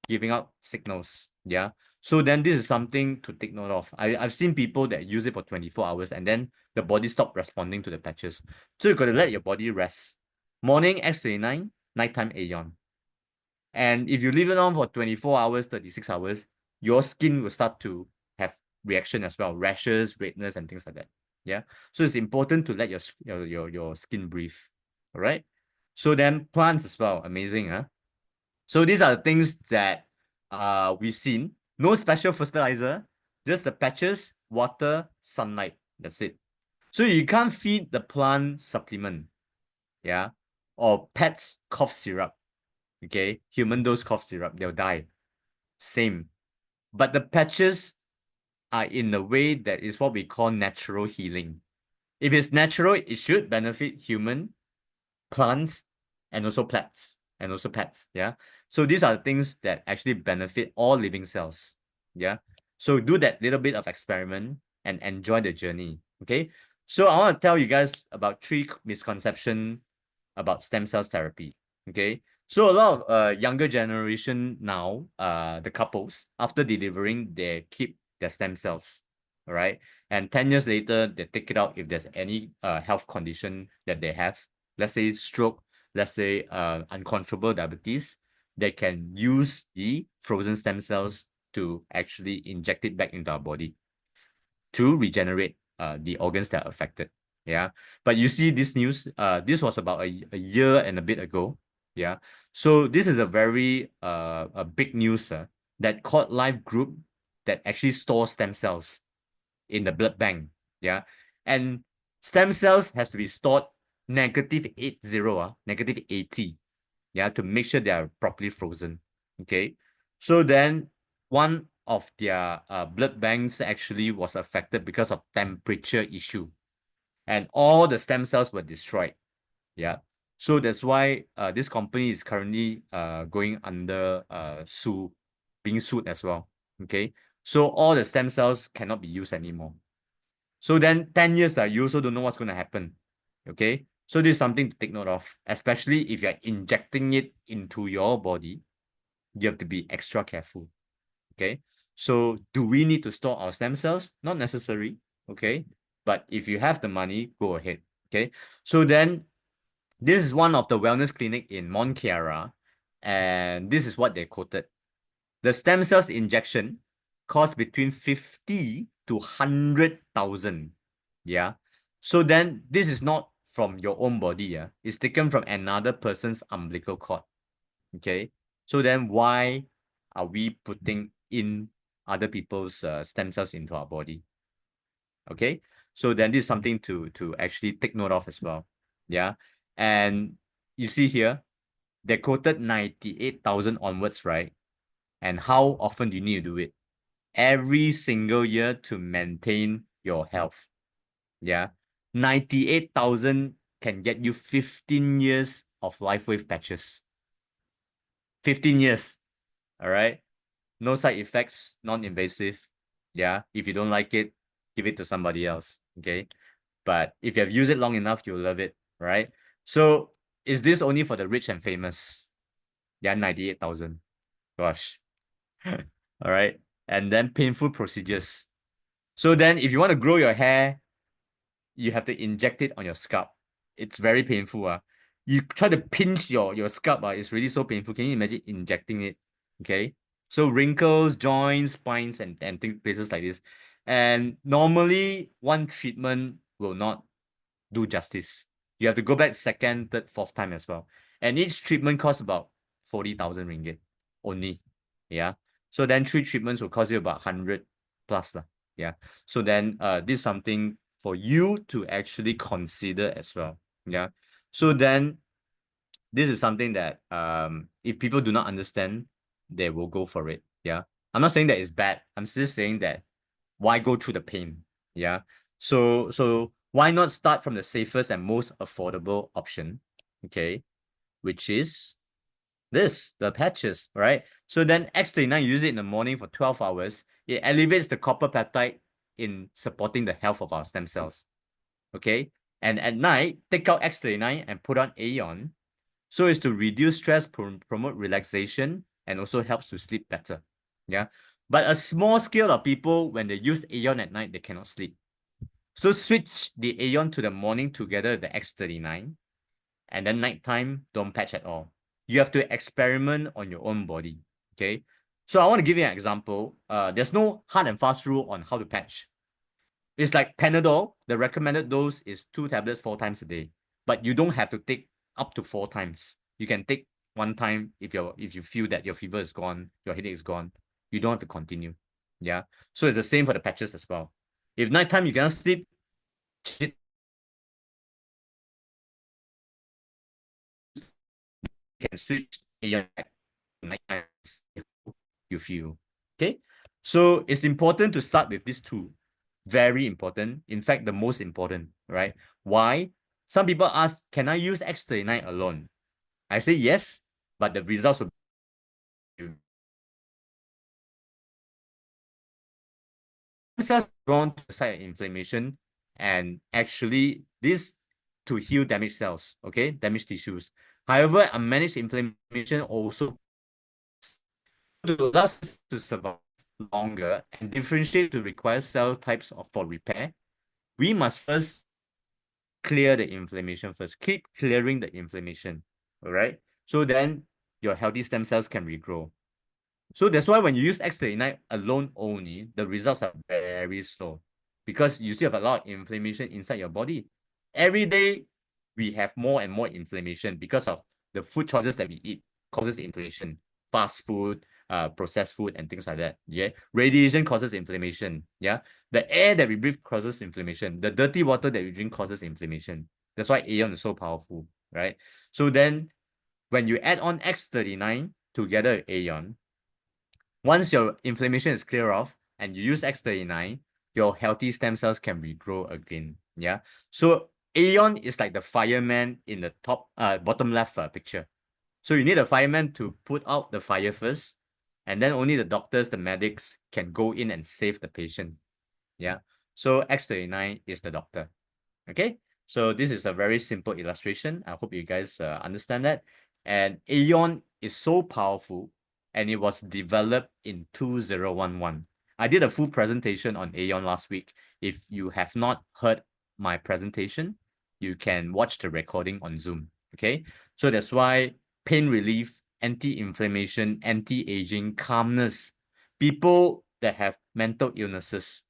giving out signals. Yeah. So then this is something to take note of. I've seen people that use it for 24 hours and then the body stop responding to the patches. So you got to let your body rest. Morning X39, nighttime Aeon. And if you leave it on for 24 hours, 36 hours, your skin will start to have reaction as well, rashes, redness, and things like that. Yeah. So it's important to let your skin breathe. All right. So then plants as well, amazing, huh? So these are the things that we've seen. No special fertilizer, just the patches, water, sunlight. That's it. So you can't feed the plant supplement, yeah, or pets cough syrup. Okay, human dose cough syrup, they'll die. Same. But the patches are in a way that is what we call natural healing. If it's natural, it should benefit human, plants, and also plants, and also pets. Yeah. So these are the things that actually benefit all living cells. Yeah. So do that little bit of experiment and enjoy the journey. Okay. So I want to tell you guys about 3 misconceptions about stem cells therapy. Okay. So a lot of younger generation now, the couples, after delivering, they keep their stem cells. All right. And 10 years later, they take it out if there's any health condition that they have. Let's say stroke, let's say uncontrollable diabetes, they can use the frozen stem cells to actually inject it back into our body to regenerate the organs that are affected. Yeah. But you see this news, this was about a year and a bit ago. Yeah. So this is a very a big news that called Life Group that actually stores stem cells in the blood bank. Yeah. And stem cells has to be stored -80, -80. Yeah, to make sure they are properly frozen. Okay. So then one of their blood banks actually was affected because of temperature issue. And all the stem cells were destroyed. Yeah. So that's why this company is currently going under being sued as well. Okay. So all the stem cells cannot be used anymore. So then 10 years, you also don't know what's going to happen. Okay. So this is something to take note of, especially if you're injecting it into your body, you have to be extra careful. Okay. So do we need to store our stem cells? Not necessary. Okay. But if you have the money, go ahead. Okay. So then this is one of the wellness clinic in Mont Chiara, and this is what they quoted. The stem cells injection costs between 50 to 100,000. Yeah. So then this is not from your own body. Yeah. It's taken from another person's umbilical cord. Okay. So then why are we putting in other people's stem cells into our body? Okay. So then this is something to actually take note of as well. Yeah. And you see here, they quoted 98,000 onwards, right? And how often do you need to do it? Every single year to maintain your health. Yeah. 98,000 can get you 15 years of LifeWave patches. 15 years. All right. No side effects, non-invasive. Yeah. If you don't like it, give it to somebody else. Okay. But if you have used it long enough, you'll love it. Right. So is this only for the rich and famous? Yeah, 98,000. Gosh. All right. And then painful procedures. So then if you want to grow your hair, you have to inject it on your scalp. It's very painful. You try to pinch your scalp. It's really so painful. Can you imagine injecting it? Okay. So wrinkles, joints, spines, and places like this. And normally one treatment will not do justice. You have to go back second, third, fourth time as well. And each treatment costs about 40,000 ringgit only. Yeah. So then 3 treatments will cost you about 100 plus. Yeah. So then this is something for you to actually consider as well. Yeah. So then this is something that if people do not understand, they will go for it. Yeah. I'm not saying that it's bad. I'm just saying that why go through the pain? Yeah. So why not start from the safest and most affordable option? Okay. Which is this, the patches, right? So then X39, use it in the morning for 12 hours. It elevates the copper peptide in supporting the health of our stem cells. Okay. And at night, take out X39 and put on Aeon. So it's to reduce stress, promote relaxation, and also helps to sleep better. Yeah. But a small scale of people, when they use Aeon at night, they cannot sleep. So switch the Aeon to the morning together with the X39, and then nighttime, don't patch at all. You have to experiment on your own body. Okay. So I want to give you an example. There's no hard and fast rule on how to patch. It's like Panadol. The recommended dose is 2 tablets 4 times a day, but you don't have to take up to 4 times. You can take one time, if you feel that your fever is gone, your headache is gone, you don't have to continue. Yeah. So it's the same for the patches as well. If nighttime you cannot sleep, you can switch Aeon back to nighttime if you feel. Okay. So it's important to start with these two. Very important. In fact, the most important, right? Why? Some people ask, can I use X39 alone? I say yes, but the results will be cells drawn to the site of inflammation, and actually this to heal damaged cells, okay, damaged tissues. However, unmanaged inflammation also to allow us to survive longer and differentiate to require cell types for repair. We must first clear the inflammation first. Keep clearing the inflammation, all right? So then your healthy stem cells can regrow. So that's why when you use X39 alone only, the results are very slow because you still have a lot of inflammation inside your body. Every day, we have more and more inflammation because of the food choices that we eat causes inflammation. Fast food, processed food, and things like that. Yeah, radiation causes inflammation. Yeah, the air that we breathe causes inflammation. The dirty water that we drink causes inflammation. That's why Aeon is so powerful, right? So then, when you add on X39 together with Aeon, once your inflammation is clear off and you use X39, your healthy stem cells can regrow again. Yeah. So Aeon is like the fireman in the bottom left picture. So you need a fireman to put out the fire first, and then only the doctors, the medics can go in and save the patient. Yeah. So X39 is the doctor. Okay. So this is a very simple illustration. I hope you guys understand that. And Aeon is so powerful and it was developed in 2011. I did a full presentation on Aeon last week. If you have not heard my presentation, you can watch the recording on Zoom. Okay. So that's why pain relief, anti-inflammation, anti-aging, calmness, people that have mental illnesses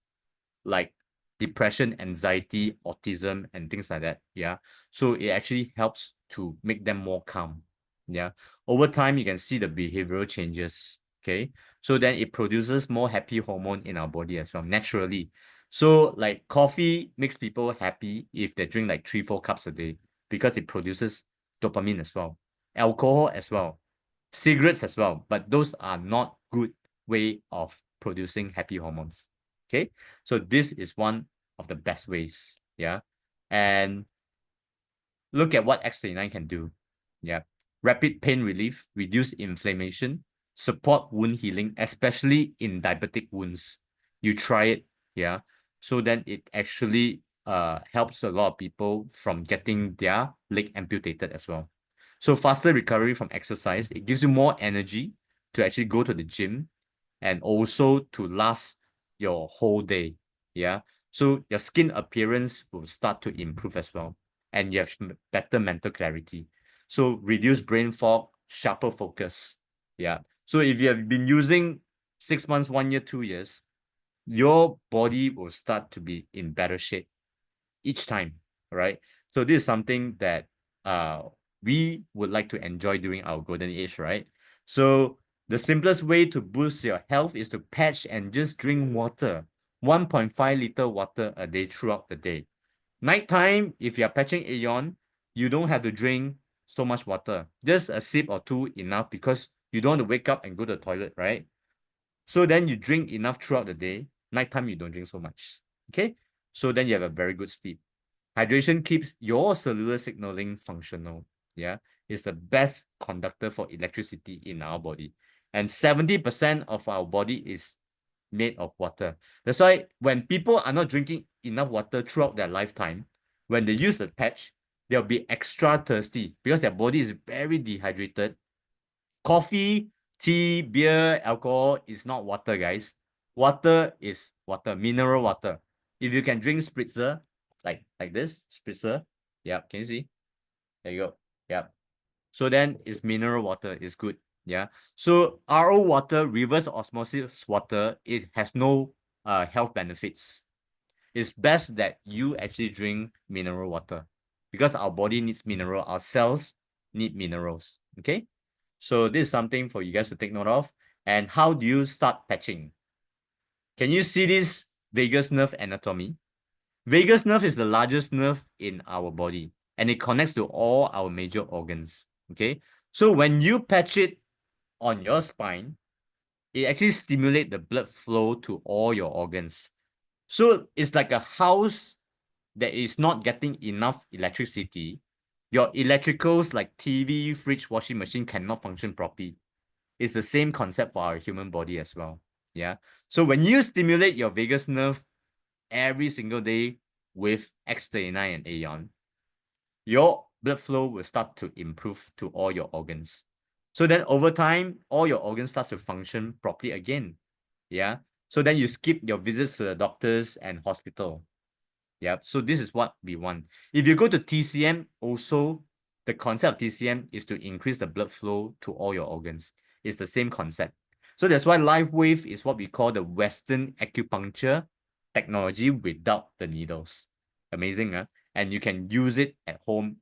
like depression, anxiety, autism, and things like that. Yeah. So it actually helps to make them more calm. Yeah. Over time, you can see the behavioral changes. Okay. So then it produces more happy hormone in our body as well, naturally. So like coffee makes people happy if they drink like 3-4 cups a day because it produces dopamine as well. Alcohol as well. Cigarettes as well. But those are not good way of producing happy hormones. Okay. So this is one of the best ways. Yeah. And look at what X39 can do. Yeah. Rapid pain relief, reduce inflammation, support wound healing, especially in diabetic wounds. You try it. Yeah. So then it actually helps a lot of people from getting their leg amputated as well. So faster recovery from exercise. It gives you more energy to actually go to the gym and also to last your whole day. Yeah. So your skin appearance will start to improve as well. And you have better mental clarity. So reduce brain fog, sharper focus. Yeah. So if you have been using 6 months, 1 year, 2 years, your body will start to be in better shape each time. Right. So this is something that we would like to enjoy during our golden age, right? So the simplest way to boost your health is to patch and just drink water, 1.5 liter water a day throughout the day. Nighttime, if you're patching Aeon, you don't have to drink so much water. Just a sip or two enough because you don't want to wake up and go to the toilet, right? So then you drink enough throughout the day. Nighttime, you don't drink so much. Okay? So then you have a very good sleep. Hydration keeps your cellular signaling functional. Yeah, it's the best conductor for electricity in our body. And 70% of our body is made of water. That's why when people are not drinking enough water throughout their lifetime, when they use the patch, they'll be extra thirsty because their body is very dehydrated. Coffee, tea, beer, alcohol is not water, guys. Water is water, mineral water. If you can drink spritzer, like this, spritzer, yeah, can you see? There you go. Yeah. So then it's mineral water, it's good. Yeah. So RO water, reverse osmosis water, it has no health benefits. It's best that you actually drink mineral water because our body needs mineral, our cells need minerals. Okay. So this is something for you guys to take note of. And how do you start patching? Can you see this vagus nerve anatomy? Vagus nerve is the largest nerve in our body, and it connects to all our major organs. Okay, so when you patch it on your spine, it actually stimulates the blood flow to all your organs. So it's like a house that is not getting enough electricity. Your electricals like TV, fridge, washing machine cannot function properly. It's the same concept for our human body as well. Yeah. So when you stimulate your vagus nerve every single day with X39 and Aeon, your blood flow will start to improve to all your organs. So then over time, all your organs start to function properly again. Yeah. So then you skip your visits to the doctors and hospital. Yeah. So this is what we want. If you go to TCM, also the concept of TCM is to increase the blood flow to all your organs. It's the same concept. So that's why LifeWave is what we call the Western acupuncture technology without the needles. Amazing, huh? And you can use it at home,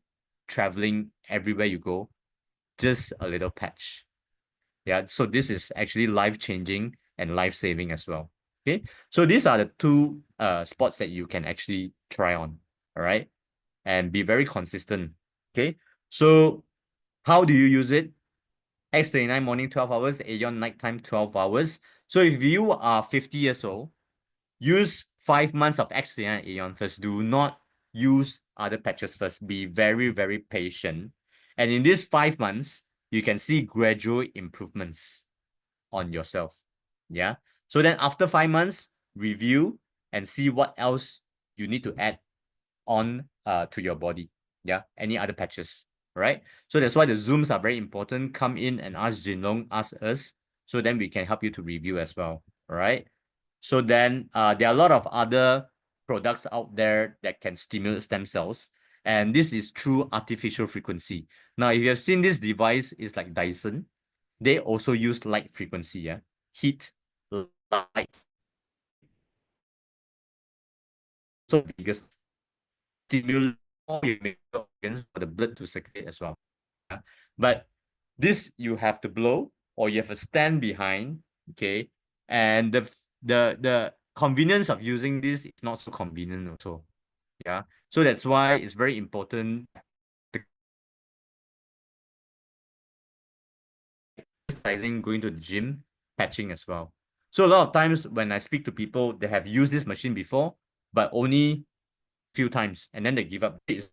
traveling everywhere you go, just a little patch. Yeah, so this is actually life-changing and life-saving as well. Okay, so these are the two spots that you can actually try on, all right? And be very consistent, okay? So how do you use it? X39 morning 12 hours, Aeon nighttime 12 hours. So if you are 50 years old, use 5 months of X39 Aeon first. Do not use other patches first. Be very, very patient. And in these 5 months, you can see gradual improvements on yourself. Yeah. So then after 5 months, review and see what else you need to add on to your body. Yeah. Any other patches. Right. So that's why the Zooms are very important. Come in and ask Jinlong, ask us. So then we can help you to review as well. All right. So then there are a lot of other products out there that can stimulate stem cells. And this is through artificial frequency. Now, if you have seen this device, it's like Dyson. They also use light frequency, yeah. Heat, light. So because stimulate all your major organs for the blood to circulate as well. Yeah? But this you have to blow or you have a stand behind, okay? And the convenience of using this is not so convenient also. Yeah. So that's why it's very important exercising, going to the gym, patching as well. So a lot of times when I speak to people, they have used this machine before, but only few times, and then they give up. This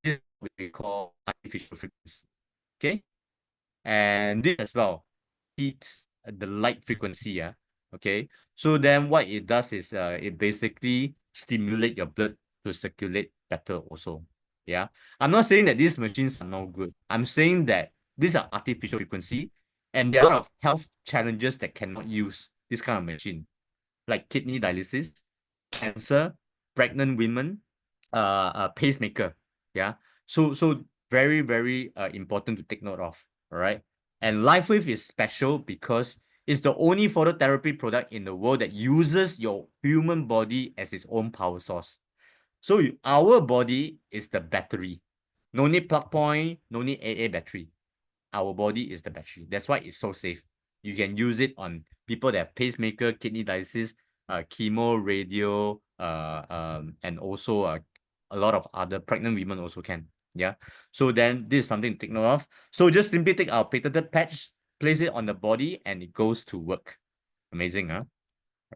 is what we call artificial frequency. Okay, and this as well, heat the light frequency. Yeah. Okay. So then what it does is it basically stimulate your blood to circulate better also. Yeah. I'm not saying that these machines are no good. I'm saying that these are artificial frequency and there are a lot of health challenges that cannot use this kind of machine, like kidney dialysis, cancer, pregnant women, pacemaker. Yeah. So very, very important to take note of. All right. And LifeWave is special because it's the only phototherapy product in the world that uses your human body as its own power source. So our body is the battery. No need plug point, no need AA battery. Our body is the battery. That's why it's so safe. You can use it on people that have pacemaker, kidney dialysis, chemo, radio, and also a lot of other pregnant women also can. Yeah. So then this is something to take note of. So just simply take our patented patch, place it on the body, and it goes to work. Amazing, huh?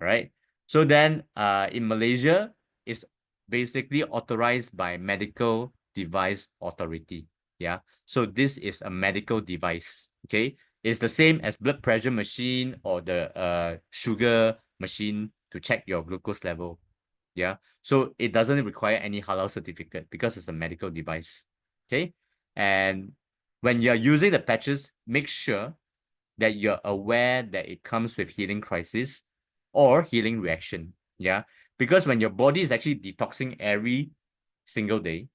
All right. So then in Malaysia, it's basically authorized by Medical Device Authority. Yeah. So this is a medical device. Okay. It's the same as blood pressure machine or the sugar machine to check your glucose level. Yeah. So it doesn't require any halal certificate because it's a medical device. Okay. And when you're using the patches, make sure that you're aware that it comes with healing crisis or healing reaction. Yeah. Because when your body is actually detoxing every single day,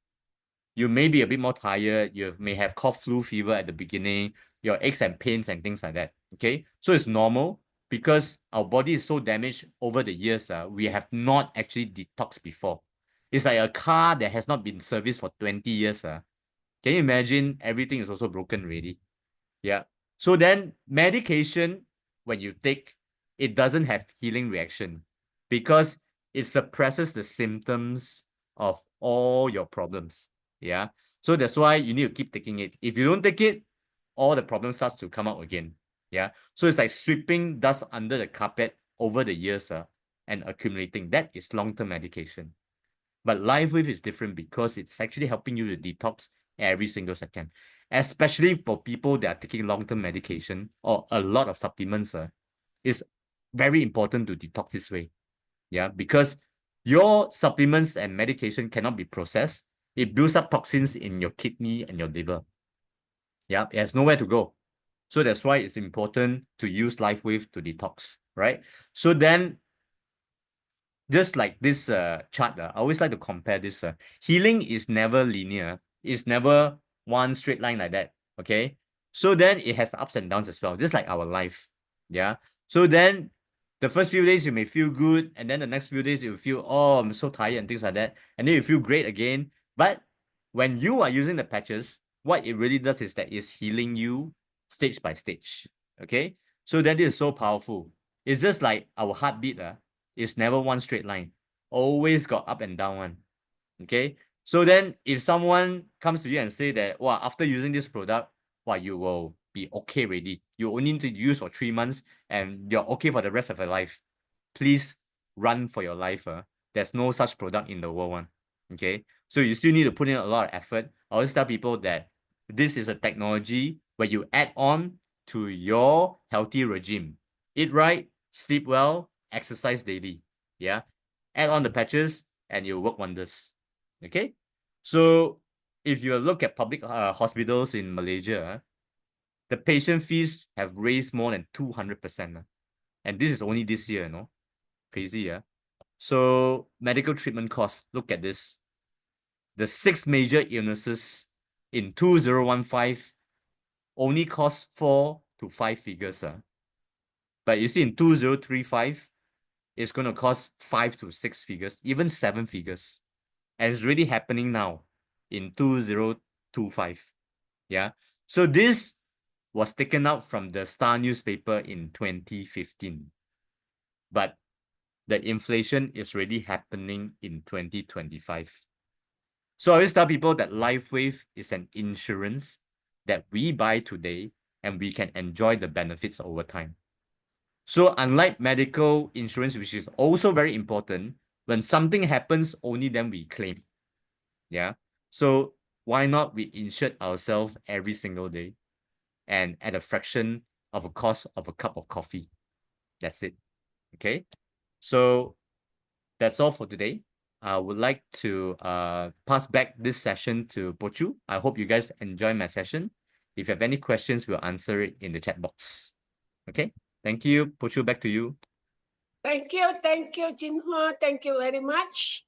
you may be a bit more tired. You may have cough, flu, fever at the beginning, your aches and pains and things like that. Okay. So it's normal because our body is so damaged over the years. We have not actually detoxed before. It's like a car that has not been serviced for 20 years. Can you imagine everything is also broken already? Yeah. So then medication, when you take, it doesn't have healing reaction because it suppresses the symptoms of all your problems. Yeah. So that's why you need to keep taking it. If you don't take it, all the problems starts to come out again. Yeah. So it's like sweeping dust under the carpet over the years and accumulating. That is long-term medication. But LifeWave is different because it's actually helping you to detox every single second, especially for people that are taking long-term medication or a lot of supplements. It's very important to detox this way. Yeah, because your supplements and medication cannot be processed. It builds up toxins in your kidney and your liver. Yeah, it has nowhere to go. So that's why it's important to use LifeWave to detox, right? So then just like this chart, I always like to compare this. Healing is never linear. It's never one straight line like that. Okay. So then it has ups and downs as well, just like our life. Yeah. So then the first few days you may feel good, and then the next few days you feel, oh, I'm so tired and things like that. And then you feel great again. But when you are using the patches, what it really does is that it's healing you stage by stage. Okay. So that is so powerful. It's just like our heartbeat. It's never one straight line. Always got up and down one. Okay. So then if someone comes to you and say that, wow, after using this product, wow, you will be okay already. You only need to use for 3 months and you're okay for the rest of your life. Please run for your life. There's no such product in the world one. Okay. So you still need to put in a lot of effort. I always tell people that this is a technology where you add on to your healthy regime. Eat right, sleep well, exercise daily. Yeah. Add on the patches and you'll work wonders. Okay. So if you look at public hospitals in Malaysia, the patient fees have raised more than 200%. And this is only this year, Crazy, yeah. So medical treatment costs, look at this. The 6 major illnesses in 2015 only cost 4 to 5 figures. But you see, in 2035, it's going to cost 5 to 6 figures, even 7 figures. And it's really happening now in 2025. Yeah. So this was taken out from the Star newspaper in 2015. But the inflation is already happening in 2025. So I always tell people that LifeWave is an insurance that we buy today and we can enjoy the benefits over time. So unlike medical insurance, which is also very important, when something happens, only then we claim. Yeah. So why not we insure ourselves every single day and at a fraction of a cost of a cup of coffee? That's it. Okay. So that's all for today. I would like to pass back this session to Pochu. I hope you guys enjoy my session. If you have any questions, we'll answer it in the chat box. Okay. Thank you. Pochu, back to you. Thank you, Chin Hua. Thank you very much.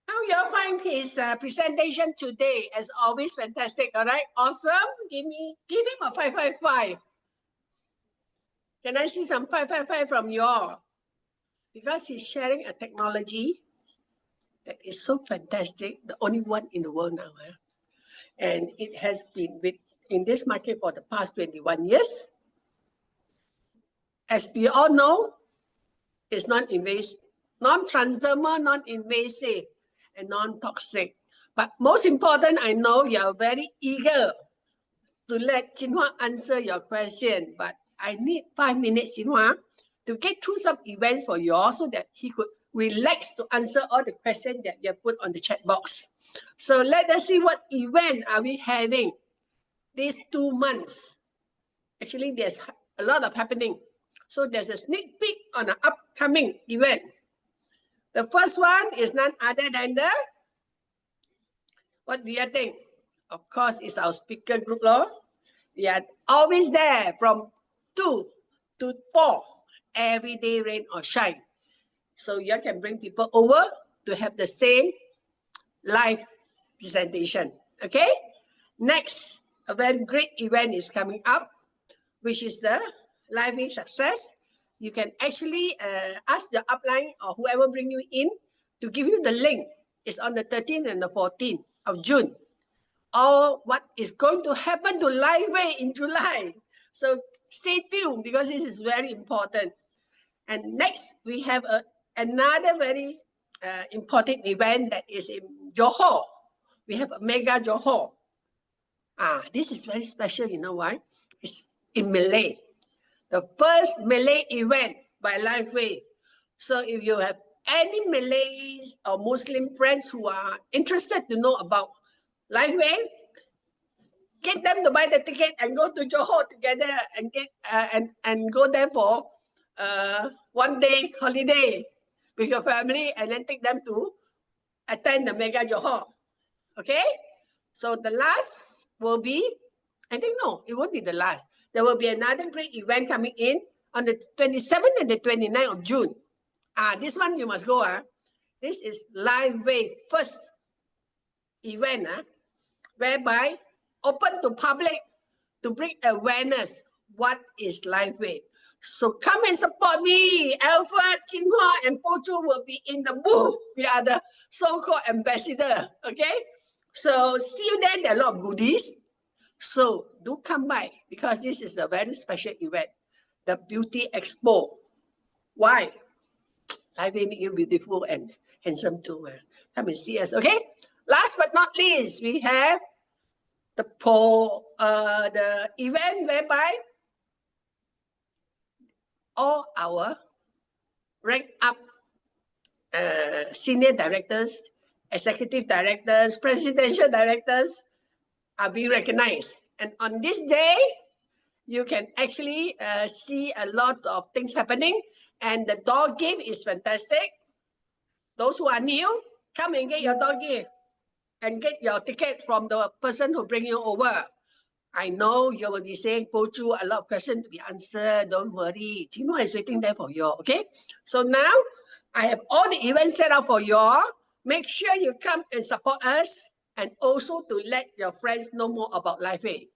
How y'all find his presentation today? As always, fantastic. All right, awesome. Give him a 555. Can I see some 555 from y'all? Because he's sharing a technology that is so fantastic, the only one in the world now. And it has been in this market for the past 21 years. As we all know, it's non-invasive, non-transdermal, non-invasive, and non-toxic. But most important, I know you're very eager to let Chin Hua answer your question. But I need 5 minutes, Chin Hua, to get through some events for you all so that he could relax to answer all the questions that you have put on the chat box. So let us see what event are we having these 2 months. Actually, there's a lot of happening. So there's a sneak peek on an upcoming event. The first one is none other than what do you think? Of course, it's our speaker group, Lord. We are always there from 2 to 4, every day, rain or shine. So you can bring people over to have the same live presentation. Okay? Next, a very great event is coming up, which is the Living Success. You can actually ask the upline or whoever bring you in to give you the link. It's on the 13th and the 14th of June. or what is going to happen to Lifeway in July. So stay tuned because this is very important. And next, we have another very important event that is in Johor. We have a mega Johor. This is very special, you know why? It's in Malay. The first Malay event by Lifeway. So if you have any Malays or Muslim friends who are interested to know about Lifeway, get them to buy the ticket and go to Johor together and get and go there for 1 day holiday with your family and then take them to attend the mega Johor. Okay, so the last will be, I think no, it won't be the last. There will be another great event coming in on the 27th and the 29th of June. This one you must go. This is Lifeway first event, whereby open to public to bring awareness what is Lifeway. So come and support me. Alfred, Chin Hua, and Po Chu will be in the booth. We are the so-called ambassador. Okay. So see you there. There are a lot of goodies. So do come by because this is a very special event. The Beauty Expo. Why? Lifeway make you beautiful and handsome too. Come and see us. Okay. Last but not least, we have the event whereby all our ranked up senior directors, executive directors, presidential directors are being recognized. And on this day, you can actually see a lot of things happening. And the door gift is fantastic. Those who are new, come and get your door gift and get your ticket from the person who bring you over. I know you will be saying, Po Chu, a lot of questions to be answered. Don't worry. Chin Hua is waiting there for you. Okay. So now I have all the events set up for you. Make sure you come and support us and also to let your friends know more about Lifeway.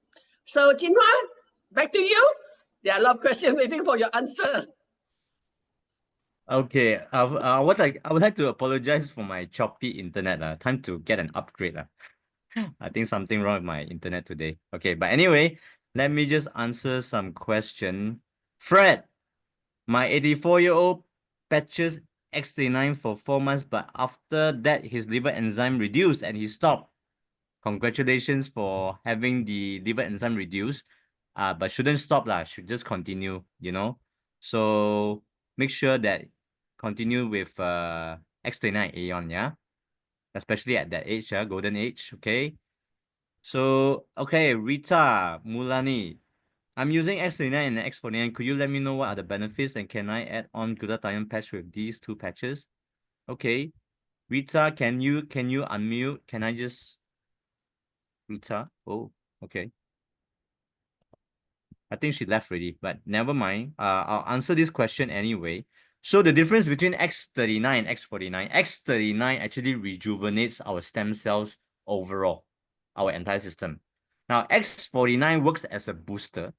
So Chin Hua, back to you. There are a lot of questions waiting for your answer. Okay, I would like to apologize for my choppy internet. Time to get an upgrade. I think something wrong with my internet today. Okay, but anyway, let me just answer some question. Fred, my 84-year-old patches X39 for 4 months, but after that his liver enzyme reduced and he stopped. Congratulations for having the liver enzyme reduced. But shouldn't stop lah. Should just continue, you know. So make sure that continue with X39 Aeon, yeah. Especially at that age, golden age. Okay. So okay, Rita Mulani, I'm using X39 and X49. Could you let me know what are the benefits and can I add on glutathione patch with these two patches? Okay, Rita, can you unmute? Can I just Rita? Oh, okay. I think she left already, but never mind. I'll answer this question anyway. So the difference between X39 and X49, X39 actually rejuvenates our stem cells overall, our entire system. Now, X49 works as a booster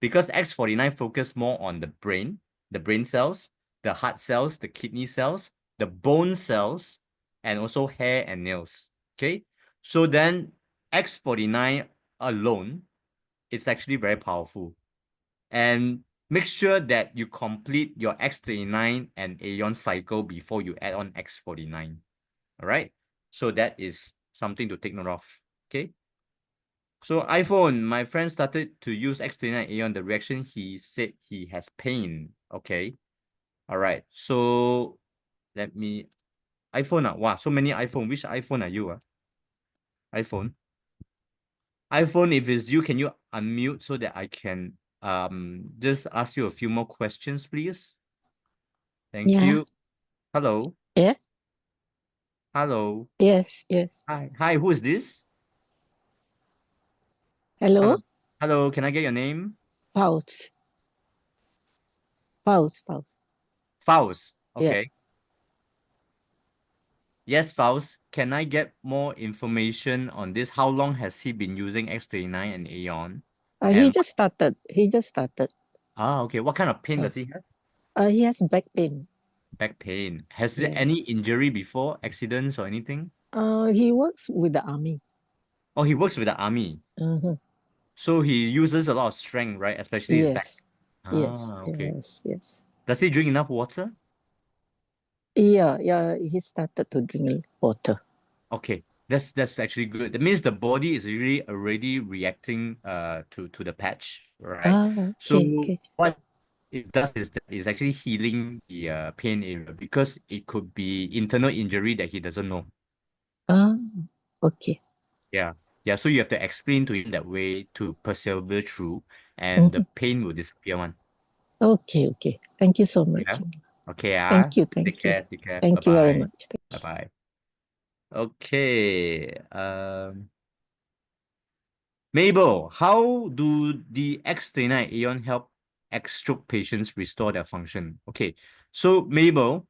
because X49 focus more on the brain cells, the heart cells, the kidney cells, the bone cells, and also hair and nails. Okay, so then X49 alone, it's actually very powerful. And make sure that you complete your X39 and Aeon cycle before you add on X49. All right. So that is something to take note of. Okay. So iPhone, my friend started to use X39 Aeon. The reaction, he said he has pain. Okay. All right. So let me iPhone. Wow, so many iPhone. Which iPhone are you? iPhone. iPhone, if it's you, can you unmute so that I can just ask you a few more questions, please? Thank you. Hello. Yeah. Hello. Yes. Yes. Hi, who is this? Hello. Hello, can I get your name? Faust. Faust. Faust. Faust. Yeah. Okay. Yes, Faust. Can I get more information on this? How long has he been using X39 and Aeon? He just started. He just started. Okay. What kind of pain does he have? He has back pain. Back pain. Has there Yeah. any injury before, accidents or anything? He works with the army. Oh, he works with the army. Uh-huh. So he uses a lot of strength, right? Especially his back. Yes. Ah, okay. Yes. Does he drink enough water? Yeah. He started to drink water. Okay, that's actually good. That means the body is really already reacting to the patch, right? So Okay. what it does is that it's actually healing the pain area because it could be internal injury that he doesn't know. Okay. Yeah. Yeah. So you have to explain to him that way to persevere through and the Mhm. pain will disappear one. Okay. Thank you so much. Yeah. Okay. Thank you. Take care. Take care. Thank you very Bye-bye. much. Thank you. Bye-bye. Okay. Mabel, how do the X39 Aeon help X-stroke patients restore their function? Okay, so Mabel,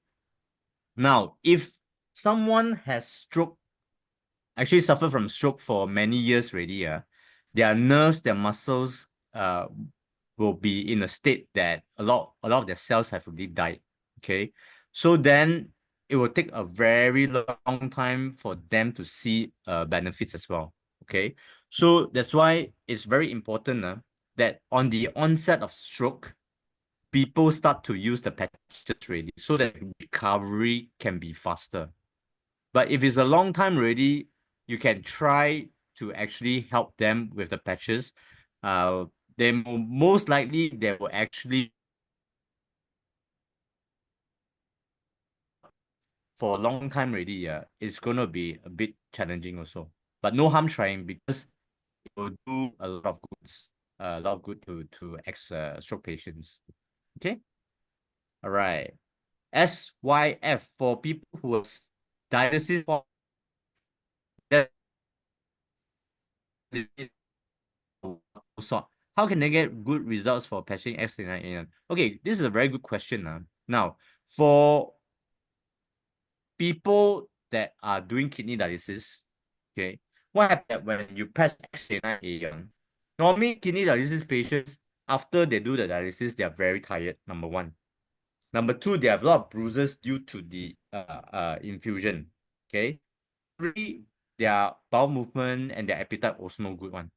now if someone has stroke, actually suffered from stroke for many years already, their nerves, their muscles will be in a state that a lot of their cells have already died. Okay, so then it will take a very long time for them to see benefits as well. Okay, so that's why it's very important that on the onset of stroke, people start to use the patches already so that recovery can be faster. But if it's a long time already, you can try to actually help them with the patches. They most likely they will actually for a long time already. It's gonna be a bit challenging also. But no harm trying because it will do a lot of goods, a lot of good to ex stroke patients. Okay. All right. SYF for people who have dialysis for that sort. How can they get good results for patching X39 Okay, this is a very good question. Now, for people that are doing kidney dialysis, okay, what happens when you patch X39 normally kidney dialysis patients, after they do the dialysis, they are very tired, number one. Number two, they have a lot of bruises due to the infusion. Okay. Three, their bowel movement and their appetite also no good one.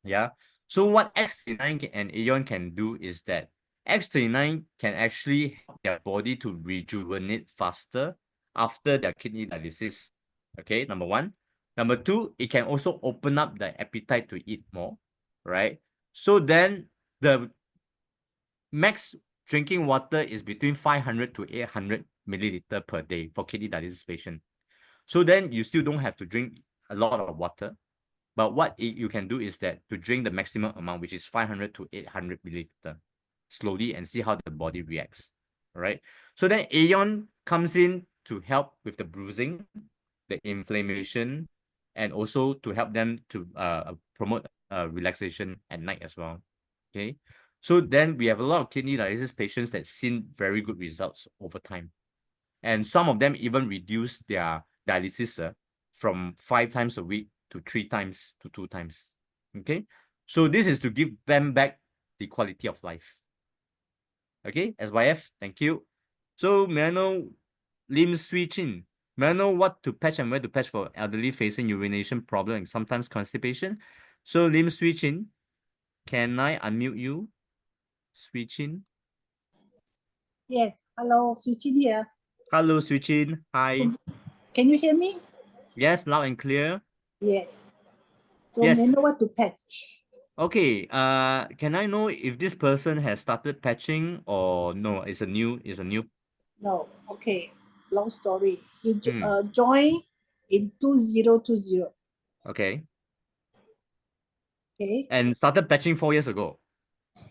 Yeah. So what X39 and Aeon can do is that X39 can actually help their body to rejuvenate faster after their kidney dialysis. Okay, number one. Number two, it can also open up the appetite to eat more, right? So then the max drinking water is between 500 to 800 milliliter per day for kidney dialysis patient. So then you still don't have to drink a lot of water. But what you can do is that to drink the maximum amount, which is 500 to 800 milliliter, slowly and see how the body reacts. All right. So then Aeon comes in to help with the bruising, the inflammation, and also to help them to promote relaxation at night as well. Okay. So then we have a lot of kidney dialysis patients that seen very good results over time. And some of them even reduce their dialysis from 5 times a week to 3 times to 2 times. Okay. So this is to give them back the quality of life. Okay, SYF, thank you. So may I know Lim Swee Chin, may I know what to patch and where to patch for elderly facing urination problem and sometimes constipation? So Lim Swee Chin, can I unmute you? Swee Chin. Yes, hello, Suchin here. Hello, Swee Chin. Hi. Can you hear me? Yes, loud and clear. Yes. So Yes. may I know what to patch? Okay, can I know if this person has started patching or no? It's a new. No, okay. Long story. He Hmm. joined in 2020. Okay, Okay. and started patching 4 years ago.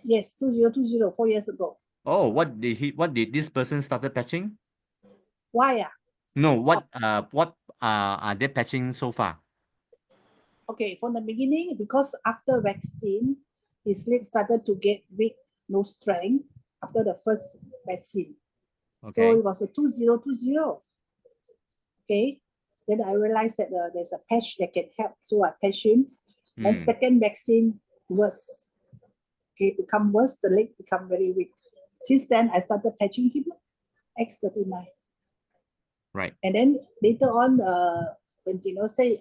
Yes, 2020, 4 years ago. Oh, what did this person started patching? Why? No, what are they patching so far? Okay, from the beginning, because after vaccine, his leg started to get weak, no strength after the first vaccine. So Okay. it was a 2020. Okay. Then I realized that there's a patch that can help. So I patched him. And second vaccine worse. Okay, become worse, the leg become very weak. Since then, I started patching him X39. Right. And then later on, when say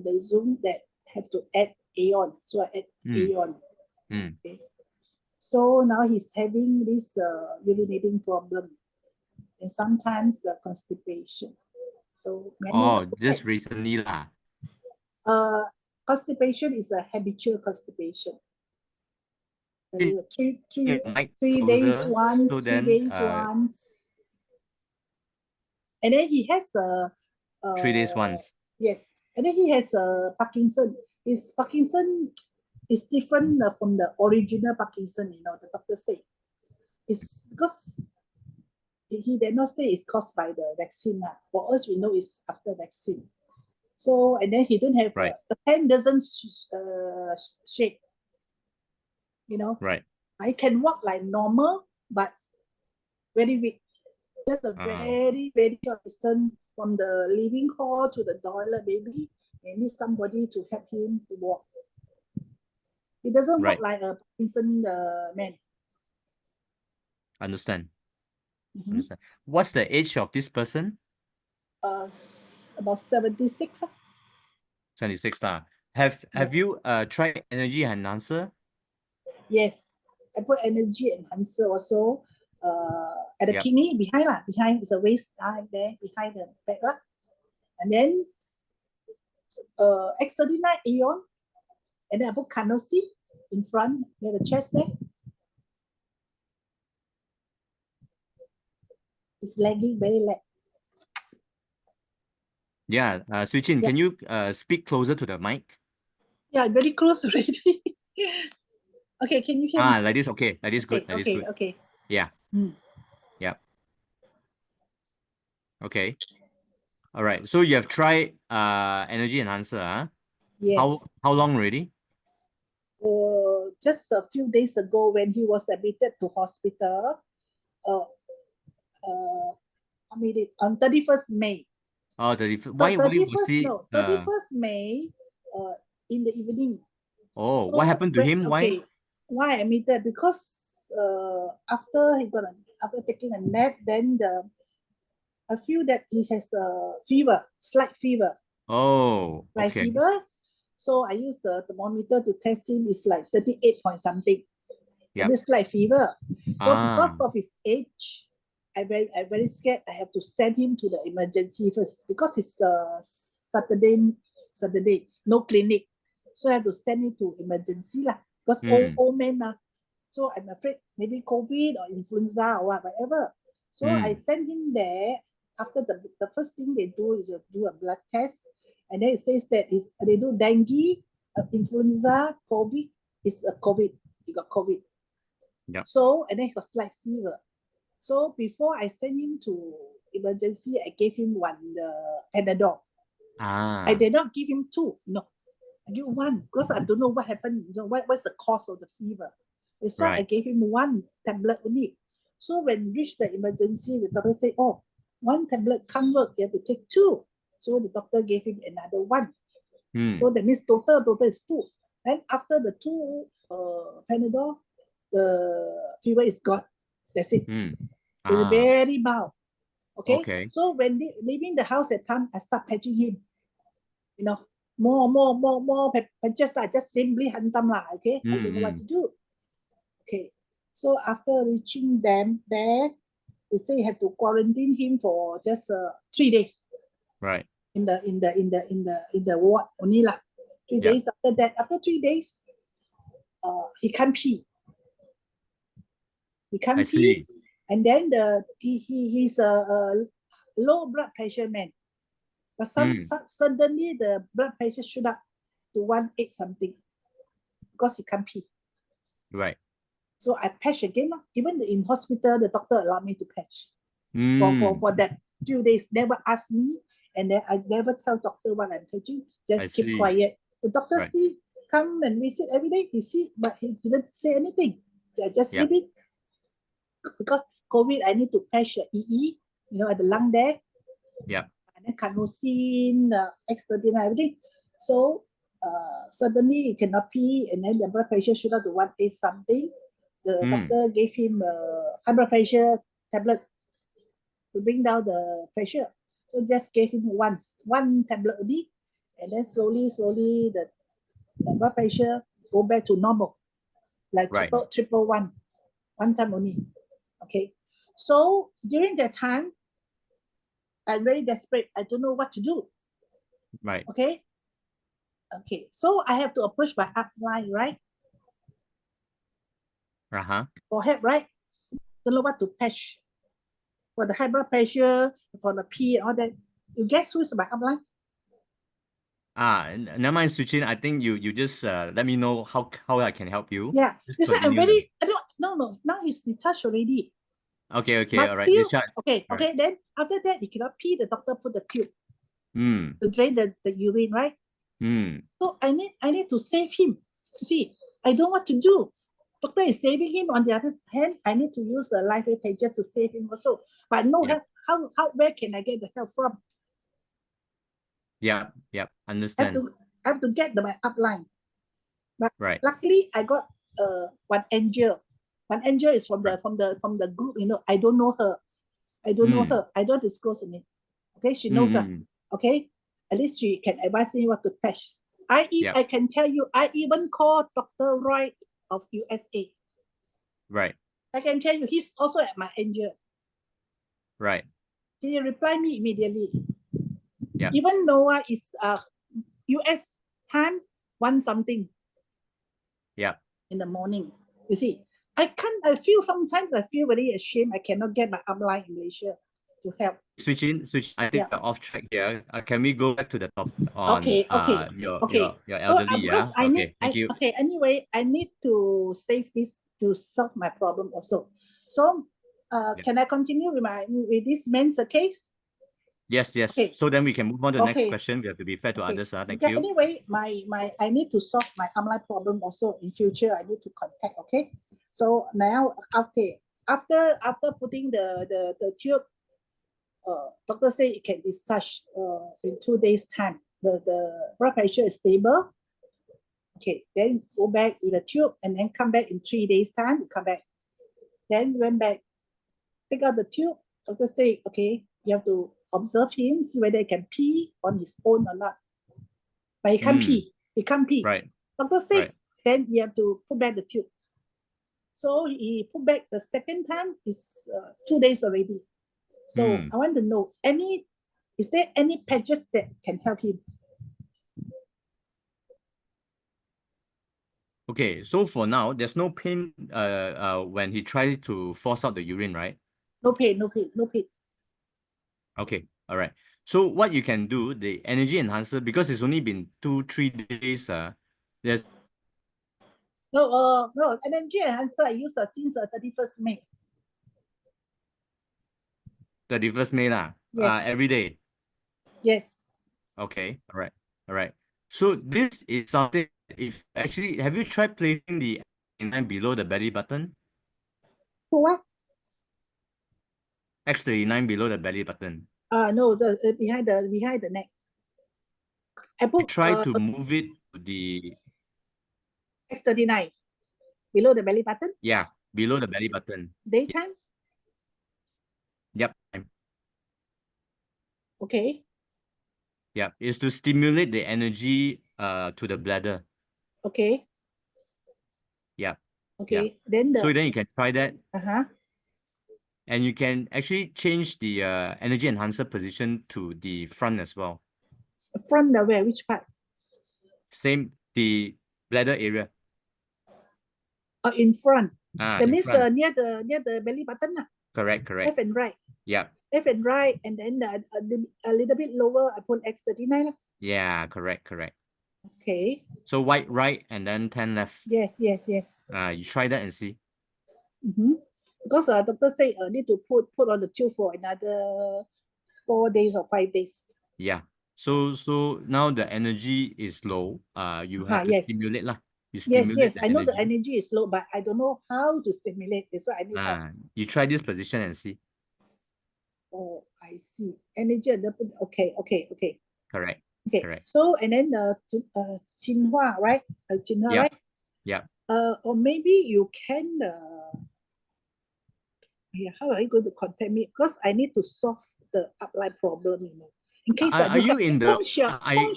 the Zoom that have to add Aeon. So I add Aeon. Okay. So now he's having this urinating problem and sometimes constipation. So just recently lah. Constipation is a habitual constipation. Three closer, days once, so 3 then, days once. And then he has 3 days once. Yes. And then he has Parkinson. His Parkinson is different from the original Parkinson, you know, the doctor said. It's because he did not say it's caused by the vaccine. For us, we know it's after vaccine. So, and then he don't have, the hand doesn't shake, you know. Right. I can walk like normal, but very weak. Just a very, very short distance from the living hall to the toilet, maybe. I need somebody to help him to walk. He doesn't walk like a Parkinson man. Understand. Understand. What's the age of this person? About 76. 76 lah. Have you tried energy enhancer? Yes, I put energy enhancer also at the kidney behind is a waist there behind the back lah. And then X39 Aeon, and then I put Canosi in front near the chest there. It's lagging very lag. Yeah, Swee Chin, can you speak closer to the mic? Yeah, very close already. Okay, can you hear me? Like this, okay. Like this, good. Okay, Good. okay. Yeah. Yeah. Okay. All right. So you have tried energy enhancer, huh? Yes. How long already? Just a few days ago when he was admitted to hospital. On 31st May. Oh, 31st. Why was he? 31st May in the evening. Oh, what happened to him? Why? Okay. Why admitted? Because after taking a nap, then I feel that he has a fever, slight fever. Oh, slight fever. So I use the thermometer to test him. It's like 38 point something. Yeah. This slight fever. So because of his age, I'm very scared. I have to send him to the emergency first because it's Saturday, no clinic. So I have to send him to emergency lah. Because old man lah. So I'm afraid maybe COVID or influenza or whatever. So I send him there. After the first thing they do is do a blood test, and then it says that they do dengue, influenza, COVID. It's a COVID. He got COVID. Yeah. So and then he got slight fever. So before I send him to emergency, I gave him the Panadol. I did not give him 2. No, I give 1 because I don't know what happened. You know what's the cause of the fever. That's why I gave him 1 tablet only. So when we reached the emergency, the doctor said, "Oh, 1 tablet can't work. You have to take 2." So the doctor gave him another 1. So that means total is 2. And after the 2 Panadol, the fever is gone. That's it. It's very mild. Okay. So when leaving the house at time, I start patching him. You know, more patches. I just simply hantam lah. Okay. I don't know what to do. Okay. So after reaching them there, they say you have to quarantine him for just 3 days. Right. In the ward only lah. 3 days after that. After 3 days, he can't pee. He can't pee. And then he's a low blood pressure man. But suddenly the blood pressure shoot up to 180 something because he can't pee. Right. So I patch again. Even in hospital, the doctor allowed me to patch for that few days. Never ask me, and then I never tell doctor what I'm patching. Just keep quiet. The doctor come and visit every day. He see, but he didn't say anything. I just leave it because COVID. I need to patch EE, at the lung there. Yeah. And then carnosine, X39, everything. So suddenly he cannot pee, and then the blood pressure shoot up to 180 something. The doctor gave him high blood pressure tablet to bring down the pressure. So just gave him 1 tablet only, and then slowly the blood pressure go back to normal, like Right. triple one time only. Okay, so during that time, I'm very desperate. I don't know what to do. Right. Okay, so I have to approach my upline, right, Uh-huh. for help, right? Don't know what to patch for the high blood pressure, for the P and all that. You guess who's my upline? Never mind, Suchin. I think you just let me know how I can help you. Yeah, Just this I'm continue. very, I don't, no, now it's detached already. Okay, But all right. still, Discharge. okay, Right. okay, then after that, you cannot pee, the doctor put the tube Mm. to drain the urine, right? Mm. So I need to save him. You see, I don't know what to do. Doctor is saving him. On the other hand, I need to use the lifewave pages to save him also. But no Yeah. help. How where can I get the help from? Yeah. I Understand. have to get my upline. But Right. luckily, I got one angel. One angel is from the group. You know, I don't know her. I don't know her. I don't disclose her name. Okay, she knows her. Okay, at least she can advise me what to patch. Yeah. I can tell you, I even called Dr. Roy of USA. Right. I can tell you, he's also at my angel. Right. He replied me immediately. Yeah. Even Noah is US time 1 something. Yeah. In the morning. You see, sometimes I feel very ashamed. I cannot get my upline in Malaysia to help. Switching. I think we're off track here. Can we go back to the topic on Okay. your So, elderly? because Thank you. anyway, I need to save this to solve my problem also. So, can I continue with this man's case? Yes. Okay. So then we can move on to the next Okay. question. We have to be fair to others. Thank Okay, you. Anyway, I need to solve my upline problem also in future. I need to contact. Okay. So now, okay, after putting the tube, doctor say it can discharge in 2 days time. The blood pressure is stable. Okay, then go back with the tube and then come back in 3 days time. Come back. Then went back, take out the tube. Doctor say, okay, you have to observe him, see whether he can pee on his own or not. But he can't pee. He can't pee. Right. Doctor said, Right. then you have to put back the tube. So he put back the second time is 2 days already. So I want to know, is there any patches that can help him? Okay. So for now, there's no pain when he tried to force out the urine, right? No pain. Okay. All right. So what you can do, the energy enhancer, because it's only been 2-3 days, there's No, energy enhancer I use since 31st May. 31st May lah. Yes. Every day. Yes. Okay. All right. So this is something, if actually, have you tried placing the X39 below the belly button? For what? X39 below the belly button. No, the behind the neck. I put Try to move it to the X39 below the belly button. Yeah, below the belly button. Daytime. Yep. Okay. Yep. Is to stimulate the energy to the bladder. Okay. Yep. Okay. Then so then you can try that. Uh-huh. And you can actually change the energy enhancer position to the front as well. Front the where? Which part? Same, the bladder area. In front. That in means front. near the belly button. Correct. Left and right. Yeah. Left and right, and then a little bit lower, I put X39. Yeah, correct. Okay. So white right and then 10 left. Yes. You try that and see. Because doctor say need to put on the tube for another 4 days or 5 days. Yeah. So now the energy is low. You have to stimulate lah. You stimulate. Yes. I know the energy is low, but I don't know how to stimulate. That's why I need help. You try this position and see. Oh, I see. Energy. Okay. Correct. Okay. Correct. So and then Chin Hua, right? Chin Hua, right? Yeah. Or maybe you can. How are you going to contact me? Because I need to solve the upline problem. In case Are you in the whom shall I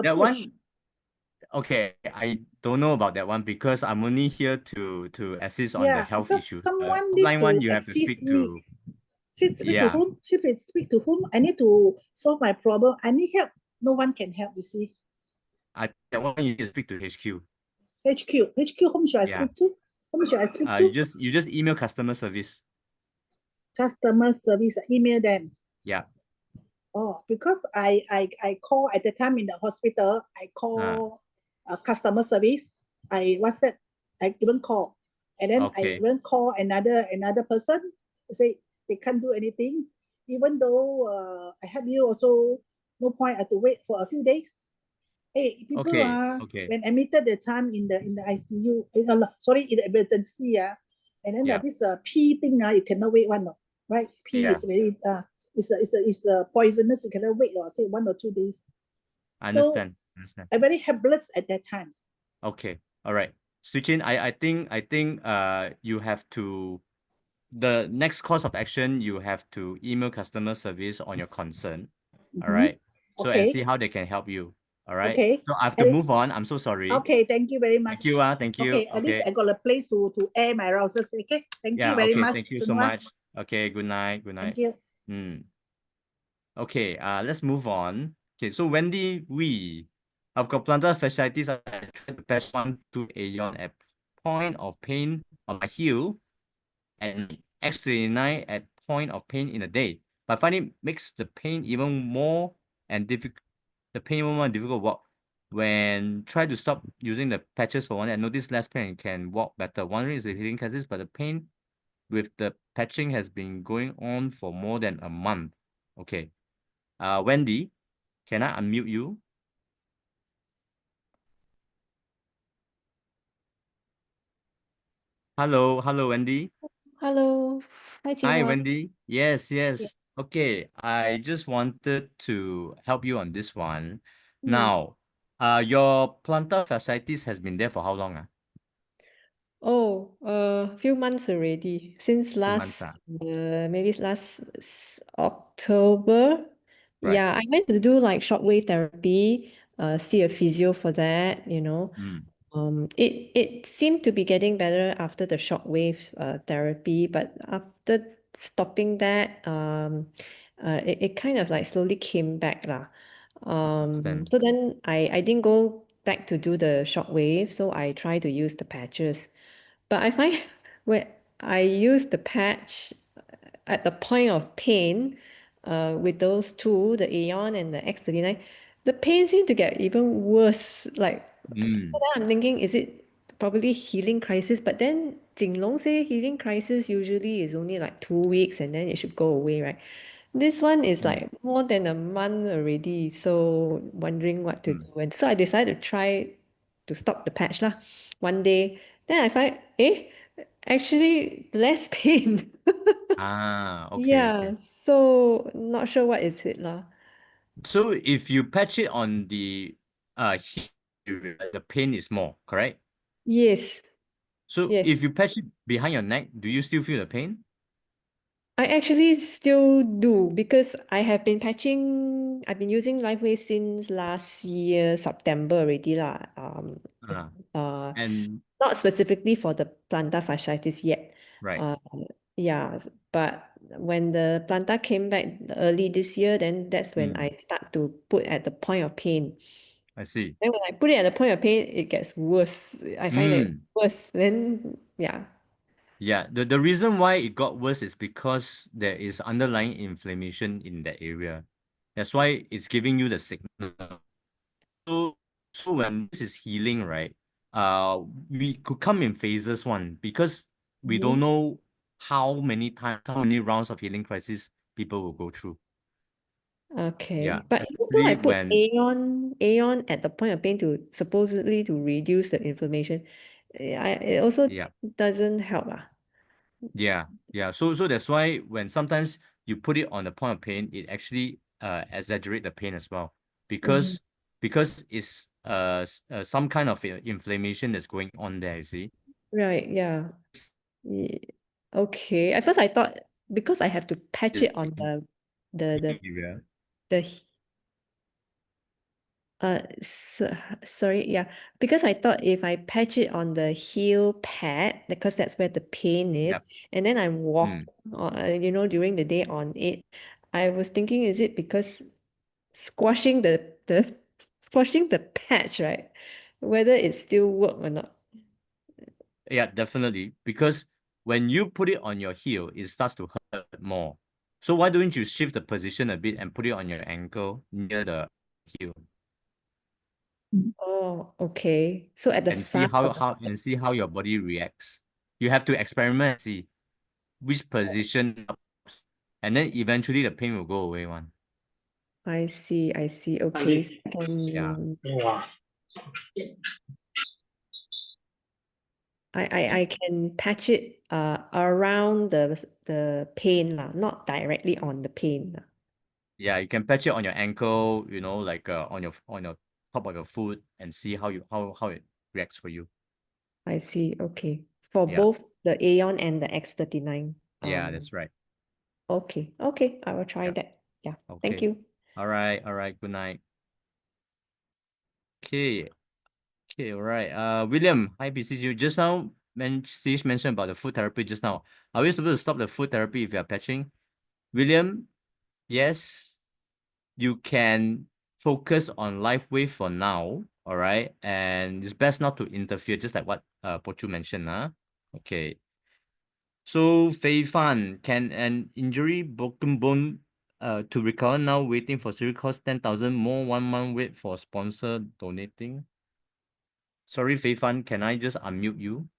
that approach? one? Okay, I don't know about that one because I'm only here to assist on the Yeah, health because issue. someone need Offline to one you have to assist speak me. to. Speak to Yeah. whom? Speak to whom? I need to solve my problem. I need help. No one can help, you see. That one you need to speak to HQ. HQ, whom should I Yeah. speak to? Whom should I speak You to? just email customer service. Customer service, email them. Yeah. Oh, because I call at the time in the hospital, I call customer service. I WhatsApp, I even call. And then I Okay. even call another person, say they can't do anything. Even though I help you also, no point, I have to wait for a few days. Hey, people Okay. are Okay. when admitted the time in the ICU, sorry, in the emergency, and then Yeah. this P thing, you cannot wait one, right? P Yeah. is very it's poisonous. You cannot wait or say 1 or 2 days. I So understand. I'm very helpless at that time. Okay. All right. Switchin, I think you have to the next course of action, you have to email customer service on your concern. All right. So and Okay. see how they can help you. All right. Okay. So I have to move on. I'm so sorry. Okay, thank you very much. Thank you. Thank you. Okay, at least I got a place to air my rousers. Okay, thank you Yeah, very okay. much. Thank you Chin so Hua. much. Okay, good night. Good night. Thank you. Okay, let's move on. Okay, so Wendy, I've got plantar fasciitis. I tried to patch one to Aeon at point of pain on my heel and X39 at point of pain in a day. But I find it makes the pain even more and difficult. The pain even more difficult to walk. When try to stop using the patches for one, I notice less pain and can walk better. Wondering is the healing crisis, but the pain with the patching has been going on for more than a month. Okay. Wendy, can I unmute you? Hello, Wendy. Hello. Hi, Chin Hi, Hua. Wendy. Yes. Okay, I just wanted to help you on this one. Now, your plantar fasciitis has been there for how long? Oh, a few months already. Since Few months. maybe last October. Right. Yeah, I went to do like shockwave therapy, see a physio for that, you know. It seemed to be getting better after the shockwave therapy, but after stopping that, it kind of like slowly came back lah. Understand. So then I didn't go back to do the shockwave, so I try to use the patches. But I find when I use the patch at the point of pain, with those two, the Aeon and the X39, the pain seemed to get even worse. Like, so then I'm thinking, is it probably healing crisis? But then Jinlong say healing crisis usually is only like 2 weeks and then it should go away, right? This one is like more than a month already, so wondering what to do. And so I decided to try to stop the patch lah. One day, then I find, actually less pain. Okay. Yeah, so not sure what is it lah. So if you patch it on the heel area, the pain is more, correct? Yes, So yes. if you patch it behind your neck, do you still feel the pain? I actually still do because I've been using LifeWave since last year, September already lah. And Not specifically for the plantar fasciitis yet. right. Yeah, but when the plantar came back early this year, then that's when I start to put at the point of pain. I see. Then when I put it at the point of pain, it gets worse. I find it worse. Then yeah. Yeah, the reason why it got worse is because there is underlying inflammation in that area. That's why it's giving you the signal. So when this is healing, right? We could come in phases because we don't know how many rounds of healing crisis people will go through. Okay. Yeah, But even though especially I put when Aeon at the point of pain to supposedly to reduce the inflammation, it also doesn't help lah. Yeah. So that's why when sometimes you put it on the point of pain, it actually exaggerate the pain as well because it's some kind of inflammation that's going on there. You see. Right. Yeah. Okay. At first I thought because I have to patch it on the Area. the Sorry, yeah, because I thought if I patch it on the heel pad, because that's where the pain is, Yep. and then I walked, during the day on it, I was thinking, is it because squashing the squashing the patch, right? Whether it still work or not. Yeah, definitely. Because when you put it on your heel, it starts to hurt more. So why don't you shift the position a bit and put it on your ankle near the heel Oh, okay. So at the and see side of the how your body reacts. You have to experiment and see which position helps, and then eventually the pain will go away one. I see. Okay. So I Yeah. can I can patch it around the pain lah, not directly on the pain lah. Yeah, you can patch it on your ankle, like on your top of your foot and see how it reacts for you. I see. Okay. For Yeah. both the Aeon and the X39. Yeah, that's right. Okay. I will try Yeah. that. Yeah. Thank Okay. you. All right. Good night. Okay. All right. William, hi, BCC. You just now mentioned about the food therapy just now. Are we supposed to stop the food therapy if you are patching? William, yes, you can focus on LifeWave for now. All right. And it's best not to interfere, just like what Pochu mentioned. Okay. So Fei Fan, can an injury broken bone to recover now waiting for surgery cost 10,000 more 1 month wait for sponsor donating? Sorry, Fei Fan, can I just unmute you?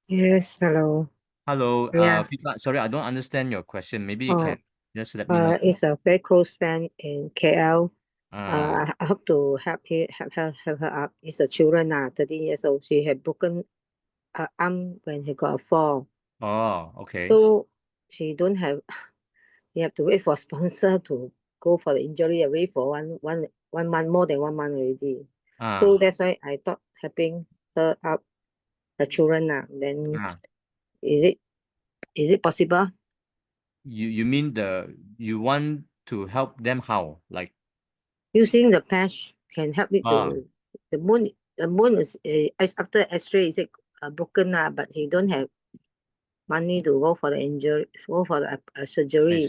Yes, hello. Hello, Yeah. Fei Fan, sorry, I don't understand your question. Maybe you Oh, can just let me know. it's a very close friend in KL. Ah, I hope to help her up. It's a children 13 years old. She had broken her arm when he got a fall. oh, okay. So she don't have. You have to wait for sponsor to go for the injury. Wait for one month, more than 1 month already. So that's why I thought helping her up, the children then is it possible? You mean you want to help them how? Like Using the patch can help it to the bone is after X-ray is broken but he don't have money to go for the injury, go for the surgery.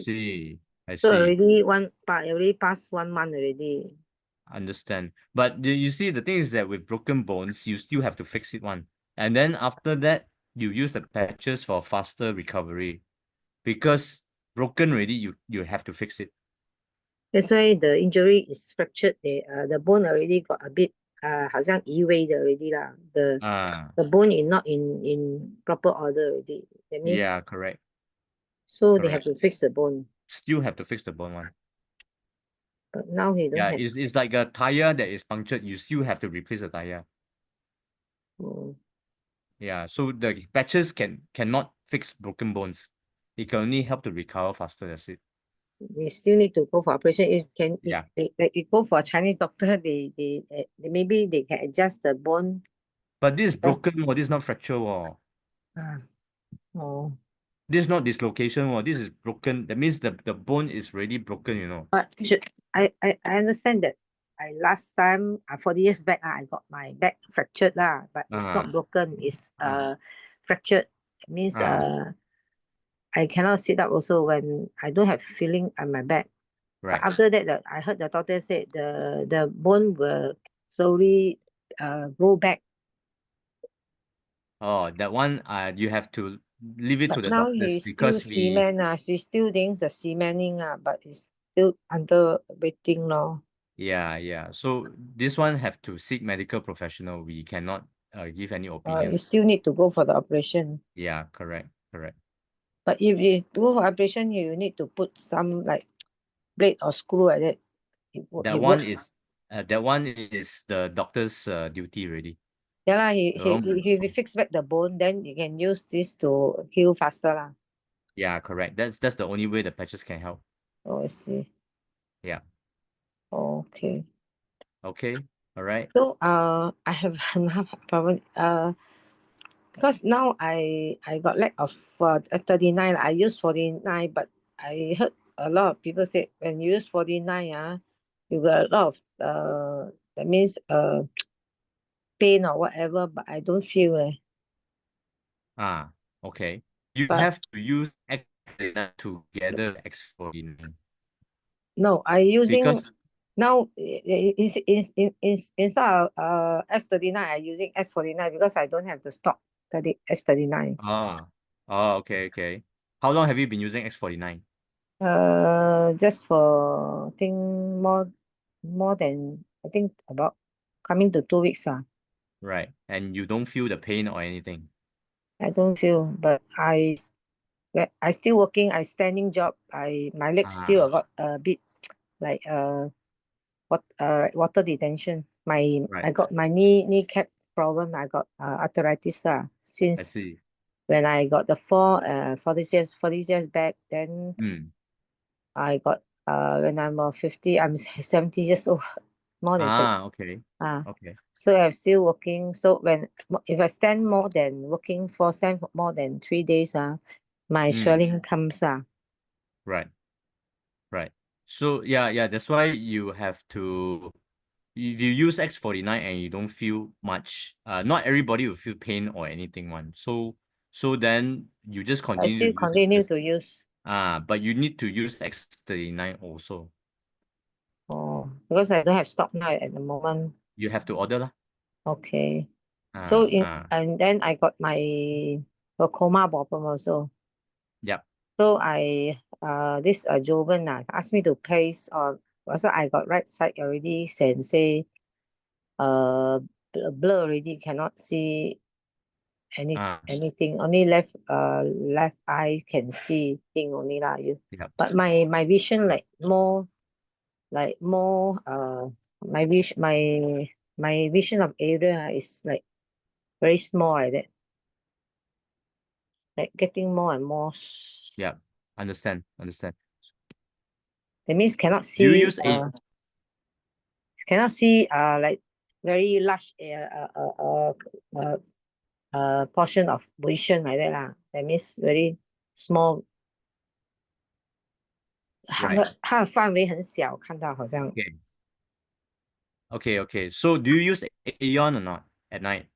I So see. already past 1 month already. Understand. But you see, the thing is that with broken bones, you still have to fix it one. And then after that, you use the patches for faster recovery. Because broken already, you have to fix it. That's why the injury is fractured. The bone already got a bit 好像移位的 already lah. The bone is not in proper order already. That means Yeah, correct. So they have to fix the bone. Still have to fix the bone one. But now he don't have. It's like a tire that is punctured. You still have to replace the tire. Oh. Yeah, so the patches cannot fix broken bones. It can only help to recover faster. That's it. We still need to go for operation. If Yeah. you go for a Chinese doctor, they maybe they can adjust the bone. But this is broken, or this is not fracture, or Oh. this is not dislocation, or this is broken. That means the bone is already broken, you know. But I understand that last time 40 years back I got my back fractured but it's not broken. It's fractured. It means I cannot sit up also when I don't have feeling on my back. Right. But after that, I heard the doctor said the bone will slowly grow back. Oh, that one you have to leave it to the now doctors he's because still cement she's still doing the cementing but it's still under waiting now. Yeah. So this one have to seek medical professional. We cannot give any You opinions. still need to go for the operation. Yeah, correct. But if you go for operation, you need to put some like blade or screw like that. That one is the doctor's duty already. Yeah lah, if he fix back the bone, then you can use this to heal faster lah. Yeah, correct. That's the only way the patches can help. Oh, I see. Yeah. Okay. Okay. All right. So I have another problem. Because now I got lack of 39. I use 49, but I heard a lot of people say when you use 49, you got a lot of that means pain or whatever, but I don't feel Okay. You But have to use X39 together with X49 no, I using because now instead of S39, I using S49 because I don't have the stock S39. okay. How long have you been using X49? Just for I think more than I think about coming to 2 weeks. Right. And you don't feel the pain or anything. I don't feel, but I still working. I standing job. My legs still got a bit like water detention. I Right. got my kneecap problem. I got arthritis I since see. when I got the fall 40 years back. Then I got when I'm 50, I'm 70 years old, more than 70. Okay. Okay. So I'm still working. So if I stand more than stand for more than 3 days, my swelling comes. Right. Right. So yeah, that's why you have to, if you use X49 and you don't feel much, not everybody will feel pain or anything one. So then you just I continue still to use it. continue to use. But you need to use X39 also. Oh, because I don't have stock now at the moment. You have to order lah. Okay. So and then I got my glaucoma problem also. Yep. So this Joven asked me to place on, also I got right side already and say blur already, cannot see anything, only left eye can see thing only lah. Yep. But my vision like more my vision of area is like very small like that. Like getting more and more. Yeah, understand. That means cannot Do you see use like very large portion of vision like that lah. That means very small. Right. 它的范围很小，看到好像。Okay. So do you use Aeon or not at night?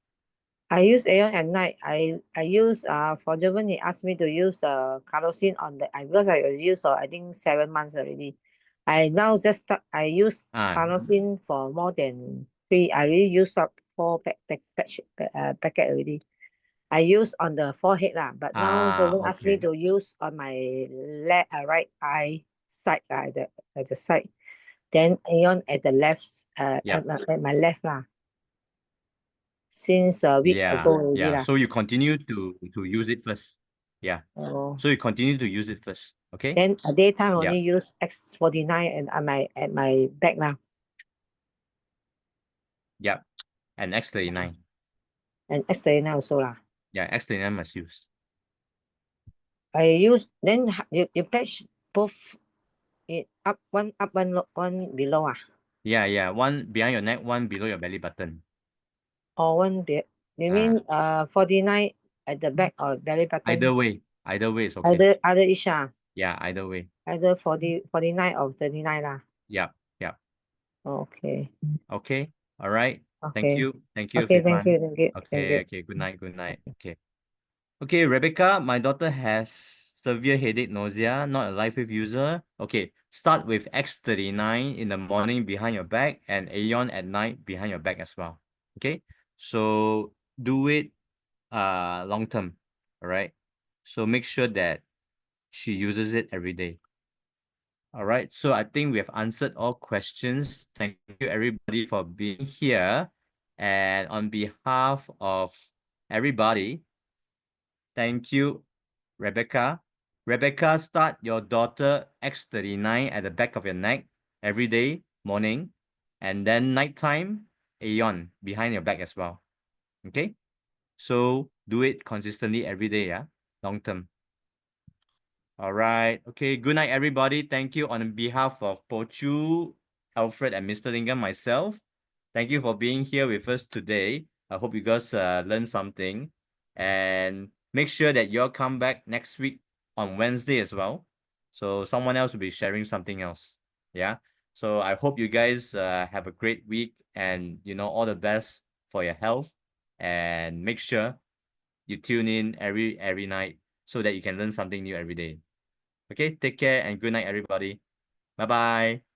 I use Aeon at night. I use for Joven, he asked me to use kerosene on the because I use I think 7 months already. I now just start. I use kerosene for more than 3. I already use up 4 packet already. I use on the forehead lah, but now Joven asked me to use on my right eye side at the side. Then Aeon at the left at my left lah. Since a week ago already lah. So you continue to use it first. Yeah. So you continue to use it first. Okay. Then a daytime only use X49 and at my back now. Yep. And X39. And X39 also lah. Yeah, X39 must use. I use then you patch both it one below. Yeah. One behind your neck, one below your belly button. Or one you mean 49 at the back or belly button? Either way is okay. Either each Yeah, either way. Either 49 or 39 lah. Yep. Okay. All right. Okay. Thank you. Okay, thank you. Okay. Good night. Okay, Rebecca, my daughter has severe headache, nausea, not a LifeWave user. Okay, start with X39 in the morning behind your back and Aeon at night behind your back as well. Okay, so do it long term. All right, so make sure that she uses it every day. All right, so I think we have answered all questions. Thank you everybody for being here. And on behalf of everybody, thank you, Rebecca. Rebecca, start your daughter X39 at the back of your neck every day, morning. And then nighttime, Aeon behind your back as well. Okay? So do it consistently every day, yeah? Long term. All right. Okay, good night, everybody. Thank you on behalf of Pochu, Alfred, and Mr. Lingam, myself. Thank you for being here with us today. I hope you guys learned something. And make sure that you'll come back next week on Wednesday as well. So someone else will be sharing something else. Yeah. So I hope you guys have a great week, and all the best for your health, and make sure you tune in every night so that you can learn something new every day. Okay, take care and good night, everybody. Bye bye.